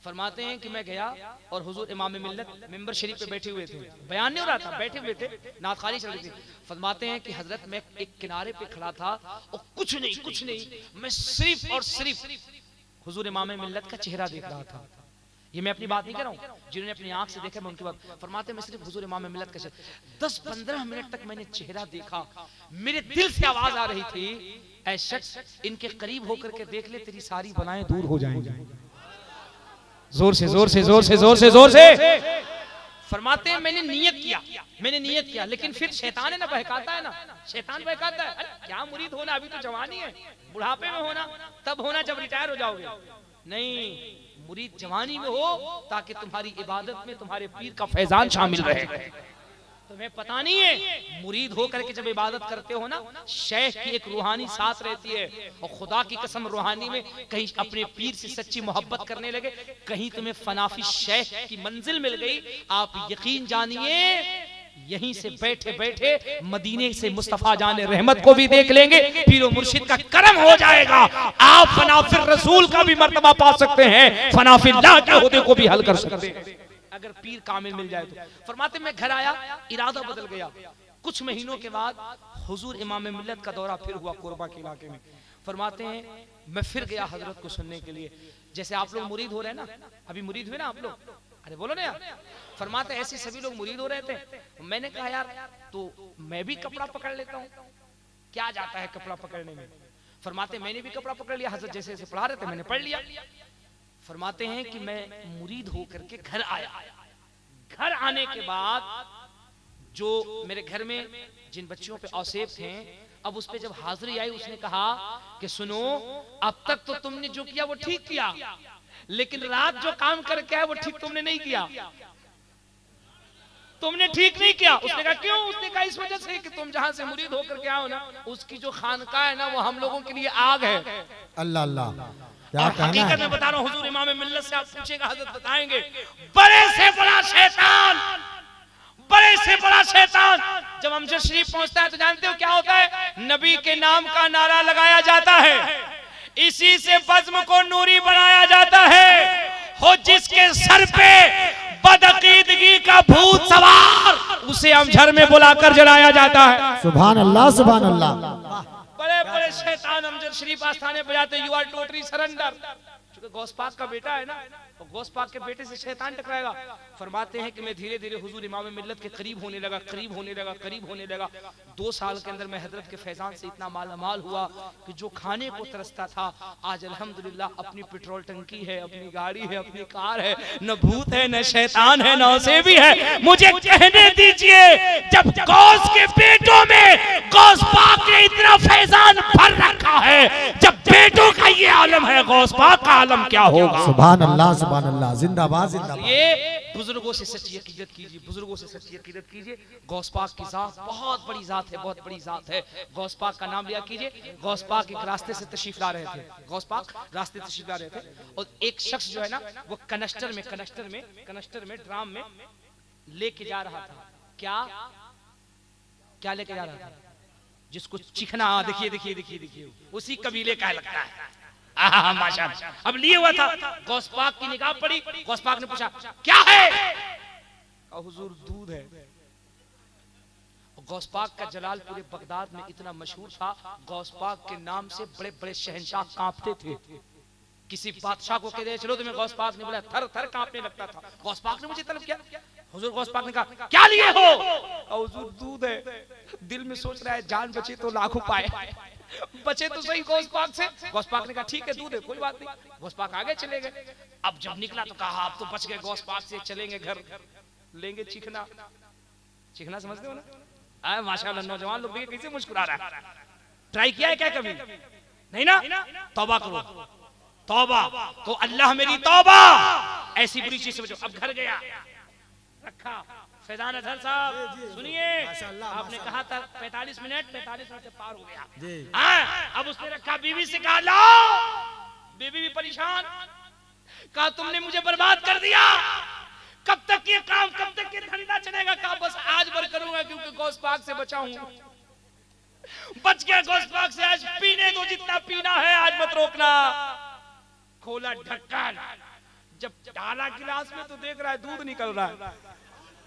C: फरमाते हैं कि मैं गया और हुजूर इमाम मिल्लत मिंबर शरीफ पे बैठे हुए थे, बयान नहीं हो रहा था, बैठे हुए थे, नात खाली चल रही थी। फरमाते हैं कि हजरत मैं एक किनारे पे खड़ा था और कुछ नहीं मैं सिर्फ और सिर्फ हुजूर इमाम मिल्लत का चेहरा देख रहा था। ये मैं अपनी बात नहीं कर रहा हूँ, जिन्होंने अपनी आंख से देखा मैं उनकी बात। फरमाते हैं मैं सिर्फ हुजूर इमाम मिल्लत का चेहरा 10-15 मिनट तक मैंने चेहरा देखा। मेरे दिल से आवाज आ रही थी, ऐ शख्स इनके करीब होकर के देख ले, तेरी सारी बनाएं दूर हो जाएंगी। जोर से जोर से जोर से जोर से जोर से। फरमाते हैं मैंने नियत किया, लेकिन फिर शैतान है ना, बहकाता है ना, शैतान बहकाता है। अरे क्या मुरीद होना, अभी तो जवानी है, बुढ़ापे में होना तब होना जब रिटायर हो जाओगे। नहीं, मुरीद जवानी में हो ताकि तुम्हारी इबादत में तुम्हारे पीर का फैजान शामिल रहे। तुम्हें पता नहीं है, मुरीद होकर के जब इबादत करते हो ना, शेख की एक रूहानी साथ रहती है, और खुदा की कसम रूहानी में कहीं अपने पीर से सच्ची मोहब्बत करने लगे, कहीं तुम्हें फनाफी शेख की मंजिल मिल गई, आप यकीन जानिए यहीं से बैठे बैठे मदीने से मुस्तफा जाने रहमत को भी देख लेंगे, पीरो मुर्शिद का करम हो जाएगा, आप फनाफिर रसूल का भी मर्तबा पा सकते हैं, फनाफिल्लाह के ओहदे को भी हल कर सकते हैं अगर पीर कामिल मिल जाए तो। फरमाते मैं घर आया, इरादा बदल गया। कुछ महीनों के बाद हुजूर इमाम मिल्लत का दौरा फिर हुआ कोरबा के इलाके में। फरमाते हैं मैं फिर गया हजरत को सुनने के लिए, जैसे आप लोग मुरीद हो रहे हैं ना, अभी मुरीद हुए ना आप लोग, अरे बोलो ना यार। फरमाते ऐसे सभी लोग मुरीद हो रहे थे। मैंने कहा यार तो मैं भी कपड़ा पकड़ लेता हूँ, क्या जाता है कपड़ा पकड़ने में। फरमाते मैंने भी कपड़ा पकड़ लिया, हजरत जैसे जैसे पढ़ा रहे थे मैंने पढ़ लिया। फरमाते हैं कि मैं मुरीद होकर के घर आया। घर आने के बाद जो मेरे घर में जिन बच्चियों पे औसेफ थे, अब उस पे जब हाजिरी आई, उसने कहा कि सुनो अब तक तो तुमने जो किया वो ठीक किया, लेकिन रात जो काम करके आए वो ठीक तुमने नहीं किया, तुमने ठीक नहीं किया। उसने कहा क्यों? उसने कहा इस वजह से कि तुम जहां से मुरीद होकर के आओ ना, उसकी जो खानका है ना वो हम लोगों के लिए आग है।
B: अल्लाह अल्लाह, क्या कहना
C: हकीकत
B: है?
C: में बता रहा हूँ, हुजूर इमाम मिल्लत से आप पूछेगा, हजरत बताएंगे बड़े से बड़ा शैतान, बड़े से बड़ा शैतान जब अमजद शरीफ पहुंचता है तो जानते हो क्या होता है? नबी के नाम का नारा लगाया जाता है, इसी से बज़्म को नूरी बनाया जाता है। हो जिसके सर पे बदअकीदगी का भूत सवार, उसे अमझर में बुलाकर जलाया जाता है।
B: सुभान अल्लाह, सुभान अल्लाह।
C: बड़े बड़े शैतान अमजद शरीफ आस्थाने बजाते यू आर टोटली सरेंडर, क्योंकि गौस पाक का बेटा है ना, तो गौस पाक के बेटे से शैतान टकराएगा। फरमाते हैं कि मैं धीरे धीरे हुजूर इमाम मिल्लत के करीब होने लगा, करीब होने लगा, करीब होने लगा। 2 साल के अंदर मैं हजरत के फैजान से इतना मालामाल हुआ कि जो खाने को तरसता था आज अल्हम्दुलिल्लाह अपनी पेट्रोल टंकी है, अपनी गाड़ी है, अपनी कार है, न भूत है, न शैतान है, न उसे भी है। मुझे कहने दीजिए जब गौस के बेटों में गौस पाक ने इतना फैजान भर रखा है, जब बेटों का ये आलम है, गौस पाक का आलम क्या होगा?
B: सुभान अल्लाह, सुभान अल्लाह, जिंदाबाद जिंदाबाद।
C: ये बुजुर्गों से सच्ची अकीदत कीजिए, बुजुर्गों से सच्ची अकीदत कीजिए। गौस पाक की जात बहुत बड़ी जात है, बहुत बड़ी जात है। गौस पाक का नाम लिया कीजिए। गौस पाक एक रास्ते से तशरीफ ला रहे थे, गौस पाक रास्ते तशरीफ ला रहे थे, और एक शख्स जो है ना वो कनस्टर में ड्राम में लेके जा रहा था। क्या लेके जा रहा था? जिसको चिखना, देखिए देखिए देखिए देखिए, उसी कबीले का लगता है। माशाअल्लाह। अब लिए हुआ था, गौस पाक की निगाह पड़ी, गौस पाक ने पूछा क्या है? हुजूर दूध है। गौस पाक का जलाल पूरे बगदाद में इतना मशहूर था, गौस पाक के नाम से बड़े बड़े शहंशाह कांपते थे। किसी बादशाह को कह दे चलो तुम्हें, गौस पाक ने बोला थर थर कांपने लगता था। गौस पाक ने मुझे तलब किया, हुजूर गौस पाक ने कहा क्या लिए हो? हुजूर दूध है। दिल में सोच रहा है जान बचे तो लाखों पाए, बचे तो सही गौस पाक से। गौस पाक ने कहा ठीक है दूध है, कोई बात नहीं। गौस पाक आगे चले गए। अब जब निकला तो कहा आप तो बच गए, गौस पाक से चलेंगे घर, लेंगे चिकना। चिकना समझते हो ना? आए माशाल्लाह, नौजवान लोग देखिए कैसे मुस्कुरा रहा है। ट्राई किया है क्या कभी? नहीं ना? तौबा करो, तौबा तो अल्लाह मेरी तौबा, ऐसी बुरी चीज से बचो। अब घर गया, रखा फैजान अजहर साहब सुनिए, आपने कहा था 45 मिनट से पार हो गया। अब उसने रखा, बीवी से कहा लाओ, बीवी भी परेशान, कहा तुमने मुझे बर्बाद कर दिया, कब तक ये काम, कब तक ये धंधा चलेगा? कहा बस आज भर करूंगा क्योंकि गौस पाक से बचा हूं, बच गया गौस पाक से, आज पीने दो जितना पीना है, आज मत रोकना। खोला ढक्कन, जब डाला गिलास में तो देख रहा है दूध निकल रहा है।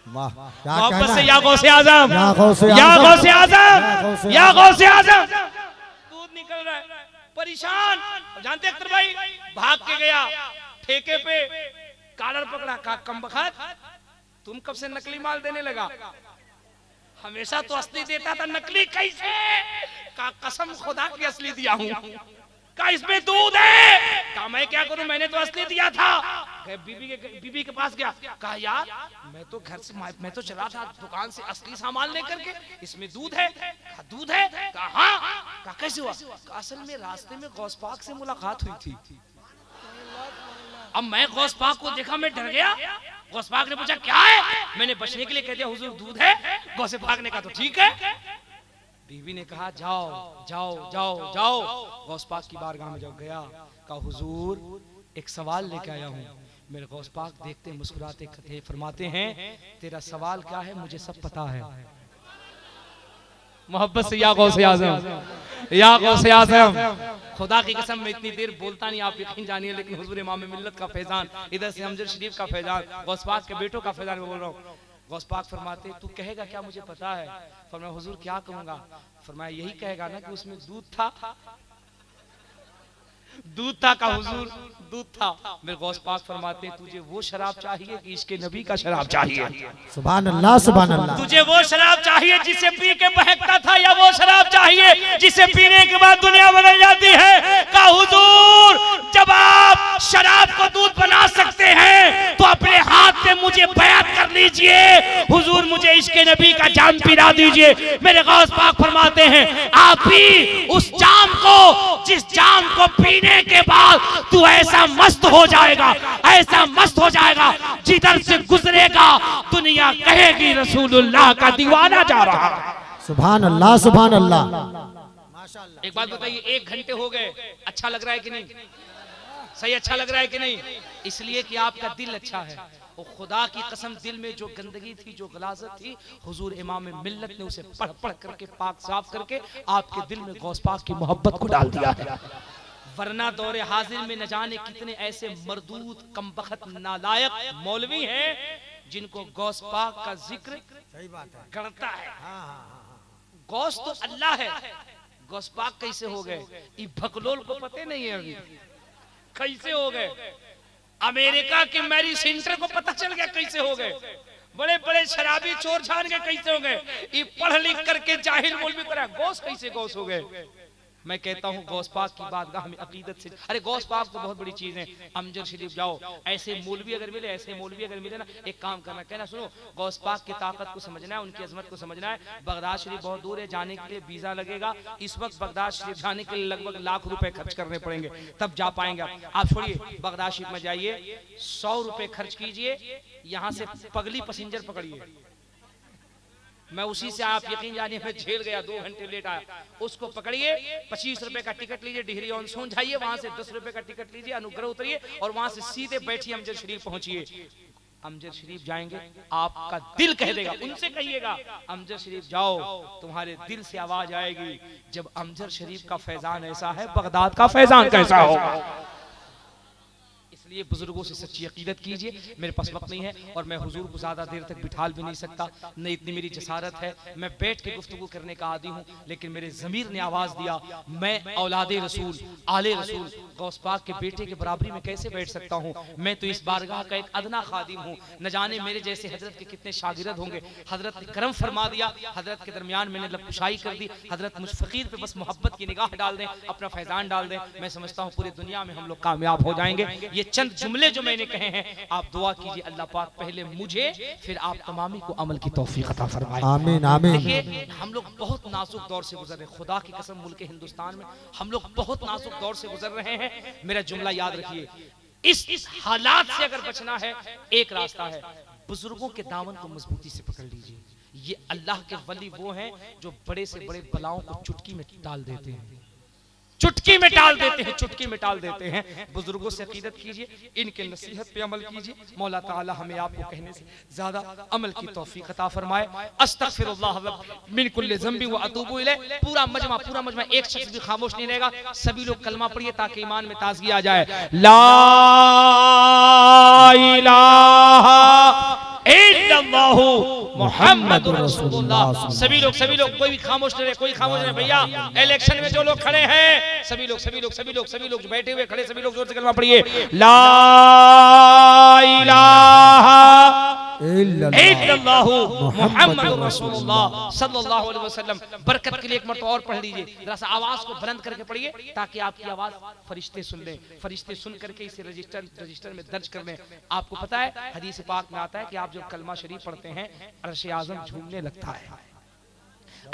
C: वापस से या गौसे आजम, या गौसे आजम, या गौसे आजम, दूध निकल रहा है। परेशान, जानते अख्तर भाई, भाग के गया ठेके पे, कॉलर पकड़ा, कहा कम बखत तुम कब से नकली माल देने लगा? हमेशा तो असली देता था, नकली कैसे? का कसम खुदा की असली दिया हूं। का इसमें दूध है? कहा मैं क्या करूं, मैंने तो असली दिया था। बीबी के पास गया, कहा यार मैं तो घर से मैं तो चला था दुकान से असली सामान लेकर के, इसमें दूध है। कहा दूध है? कहा हाँ। कहा कैसे हुआ? कहा असल में रास्ते में गौस पाक से मुलाकात हुई थी। अब मैं गौस पाक को देखा, मैं डर गया। गौस पाक ने पूछा क्या है? मैंने बचने के लिए कह दिया हुजूर दूध है। गौस पाक ने कहा तो ठीक है। बीवी ने कहा जाओ जाओ जाओ जाओ। गौस पाक की बारगाह में जब गया, कहा हुजूर एक सवाल लेके आया हूँ। मेरे गौस पाक देखते मुस्कुराते कहते फरमाते हैं तेरा सवाल क्या है मुझे सब पता है।
A: मोहब्बत से या गौसे आज़म, या गौसे आज़म।
C: खुदा की कसम मैं इतनी देर बोलता नहीं, आप यकीन जानिए, लेकिन हुजूर इमाम मिल्लत का फैजान, इधर से अमजद शरीफ का फैजान, गौस पाक के बेटों का फैजान बोल रहा हूँ। गौस पाक फरमाते तू कहेगा क्या मुझे पता है? फरमाया हुजूर क्या कहूंगा? फरमाया यही कहेगा ना कि उसमें दूध था। दूध था का हुजूर दूध था। मेरे गौस पाक फरमाते तुझे वो शराब चाहिए कि इसके नबी का शराब चाहिए?
B: सुभान अल्लाह सुभान अल्लाह।
C: तुझे वो शराब चाहिए जिसे पी के बहकता था, या वो शराब चाहिए जिसे पीने के बाद दुनिया बदल जाती है? का हुजूर जब आप शराब को दूध बना सकते हैं तो अपने हाथ में मुझे बयात कर लीजिए, हुजूर मुझे इसके नबी का जाम पिला दीजिए। मेरे गौस पाक फरमाते हैं आप ही उस जाम को, जिस जाम को पीने के बाद तू ऐसा मस्त हो जाएगा, ऐसा मस्त हो जाएगा, जिधर से गुजरेगा दुनिया कहेगी रसूलुल्लाह का दीवाना जा रहा।
B: सुभान अल्लाह सुभान अल्लाह।
C: एक बात बताइए, 1 घंटे हो गए, अच्छा लग रहा है कि नहीं? सही अच्छा लग रहा है कि नहीं? इसलिए कि आपका दिल अच्छा है। और खुदा की कसम दिल में जो गंदगी थी, जो गलाजत थी, हुजूर इमाम मिल्लत ने उसे पढ़ पढ़ करके पाक साफ करके आपके दिल में गौस पाक की मोहब्बत को डाल दिया है। वरना दौरे हाजिर में न जाने कितने ऐसे मरदूद कमबख्त नालायक मौलवी हैं जिनको गौस पाक का जिक्र करता है। गौस तो अल्लाह है, गौस पाक कैसे हो गए ये भकलोल को पता नहीं है अभी कैसे हो गए। अमेरिका के मैरी सेंटर को पता चल गया कैसे हो गए। बड़े बड़े शराबी चोर छान के कैसे हो गए। ये पढ़ लिख करके जाहिल मौलवी करा गौस कैसे गौस हो गए। मैं कहता हूँ गौस पाक की बातगाह में अकीदत से, अरे गौस पाक तो बहुत बड़ी चीज है। अमजद शरीफ जाओ, ऐसे मौलवी अगर मिले, ऐसे मौलवी अगर मिले ना, एक काम करना, कहना सुनो गौस पाक की ताकत को समझना है, उनकी अजमत को समझना है। बगदाद शरीफ बहुत दूर है, जाने के लिए वीजा लगेगा। इस वक्त बगदाद शरीफ जाने के लिए लगभग ₹1,00,000 खर्च करने पड़ेंगे, तब जा पाएंगे आप। छोड़िए बगदाद शरीफ में जाइए, ₹100 खर्च कीजिए, यहाँ से पगली पैसेंजर पकड़िए। मैं उसी से आप यकीन जानिए मैं झेल गया, 2 घंटे लेट आया। उसको पकड़िए, ₹25 का टिकट लीजिए, डिहरी ऑन सोन जाइए, वहां से ₹10 का टिकट लीजिए, अनुग्रह उतरिए और वहां से सीधे बैठिए अमजद शरीफ पहुंचिए। अमजद शरीफ जाएंगे, आपका दिल कह देगा, उनसे कहिएगा अमजद शरीफ जाओ, तुम्हारे दिल से आवाज आएगी जब अमजद शरीफ का फैजान ऐसा है बगदाद का फैजान कैसा होगा। इसलिए बुजुर्गों से सच्ची अकीदत कीजिए। मेरे पास वक्त नहीं है और मैं हुजूर को ज्यादा देर तक बिठाल भी नहीं सकता, न इतनी मेरी जसारत है। मैं बैठ के गुफ्तगू करने का आदी हूँ, लेकिन मेरे ज़मीर ने आवाज दिया मैं औलादे रसूल, आले रसूल, गौस पाक के बेटे के बराबरी में कैसे बैठ सकता हूँ। मैं तो इस बारगाह का एक अदना खादिम हूँ, न जाने मेरे जैसे हजरत के कितने शागिर्द होंगे। हजरत ने करम फरमा दिया, हजरत के दरमियान मैंने लबकुशाई कर दी। हजरत मुझ फकीर पे बस मोहब्बत की निगाह डाल दें, अपना फैजान डाल दें, मैं समझता हूँ पूरी दुनिया में हम लोग कामयाब हो जाएंगे। ये चंद जुमले जो मैंने कहे हैं, आप दुआ कीजिए अल्लाह पाक पहले मुझे फिर आप तमामी को अमल की तौफीक अता फरमाए।
B: आमीन आमीन।
C: देखिए हम लोग बहुत नाजुक दौर से गुजर रहे हैं, खुदा की कसम मुल्क हिंदुस्तान में हम लोग बहुत नाजुक दौर से गुजर रहे हैं। मेरा जुमला याद रखिए, इस हालात से अगर बचना है एक रास्ता है, बुजुर्गों के दामन को मजबूती से पकड़ लीजिए। ये अल्लाह के वली वो हैं जो बड़े से बड़े बलाओं को चुटकी में डाल देते हैं, चुटकी में डाल देते हैं, चुटकी में डाल देते हैं। बुजुर्गों से अकीदत कीजिए, इनके नसीहत पे अमल कीजिए। मौला ताला हमें आपको कहने से ज्यादा अमल की तौफीक अता फरमाए। अस्तगफिरुल्लाह मिन कुल्लि ज़ंबि व अतूबु इलैह। पूरा मजमा एक शख्स भी खामोश नहीं रहेगा, सभी लोग कलमा पढ़िए ताकि ईमान में ताजगी आ जाए। ला इलाहा इल्लल्लाहु मुहम्मदुर रसूलुल्लाह। सभी लोग कोई भी खामोश नहीं रहे, कोई खामोश नहीं। भैया इलेक्शन में जो लोग खड़े हैं, सभी लोग जो बैठे हुए खड़े, सभी लोग जोर से कलमा पढ़िए। ला इलाहा इल्लल्लाहु मुहम्मदुर रसूलुल्लाह सल्लल्लाहु अलैहि वसल्लम। बरकत के लिए एक मरतबा और पढ़ लीजिए, जरा सा आवाज को बुलंद करके पढ़िए ताकि आपकी आवाज फरिश्ते सुन लें, फरिश्ते सुन करके इसे रजिस्टर में दर्ज कर लें। आपको पता है हदीस पाक में आता है कि आप जब कलमा शरीफ पढ़ते हैं अर्श आज़म झूमने लगता है,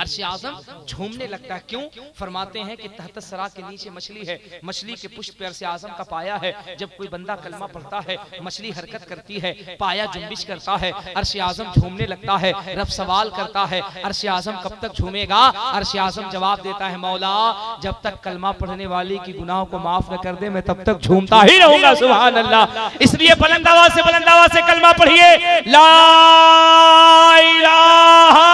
C: अर्श आज़म झूमने लगता है। क्यों? फरमाते हैं कि तहत सरा के नीचे मछली है, मछली के पुष्ट पे अर्श आज़म का पाया है। जब कोई बंदा कलमा पढ़ता है मछली हरकत करती है, पाया जुम्बिश करता है, अर्श आज़म झूमने लगता है। रब सवाल करता है अर्श आज़म कब तक झूमेगा? अर्श आज़म जवाब देता है मौला जब तक कलमा पढ़ने वाले की गुनाहों को माफ न कर दे मैं तब तक झूमता ही रहूंगा। सुभान अल्लाह। इसलिए बुलंद आवाज से कलमा पढ़िए, ला इलाहा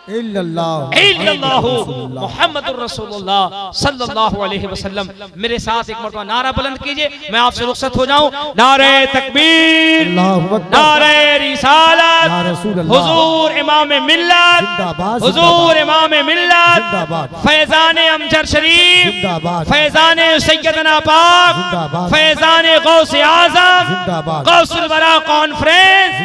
C: इल्लल्लाहु मुहम्मदुर रसूलुल्लाह सल्लल्लाहु अलैहि वसल्लम। मेरे साथ एक मरतबा नारा बुलंद कीजिए, मैं आपसे रुखसत हो जाऊं। नारे तकबीर, नारे रिसालत, हुजूर इमाम मिल्लत, हुजूर इमाम मिल्लत, फैजान अमजद शरीफ, फैजान सैयदना पाक, फैजान गौसे आज़म, गौसुल वरा कॉन्फ्रेंस,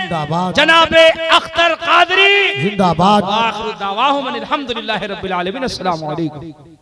C: जनाबे अख्तर कादरी जिंदाबाद। दावाहुम अनिल हम्दुलिल्लाहि रब्बिल आलमीन। अस्सलामु अलैकुम।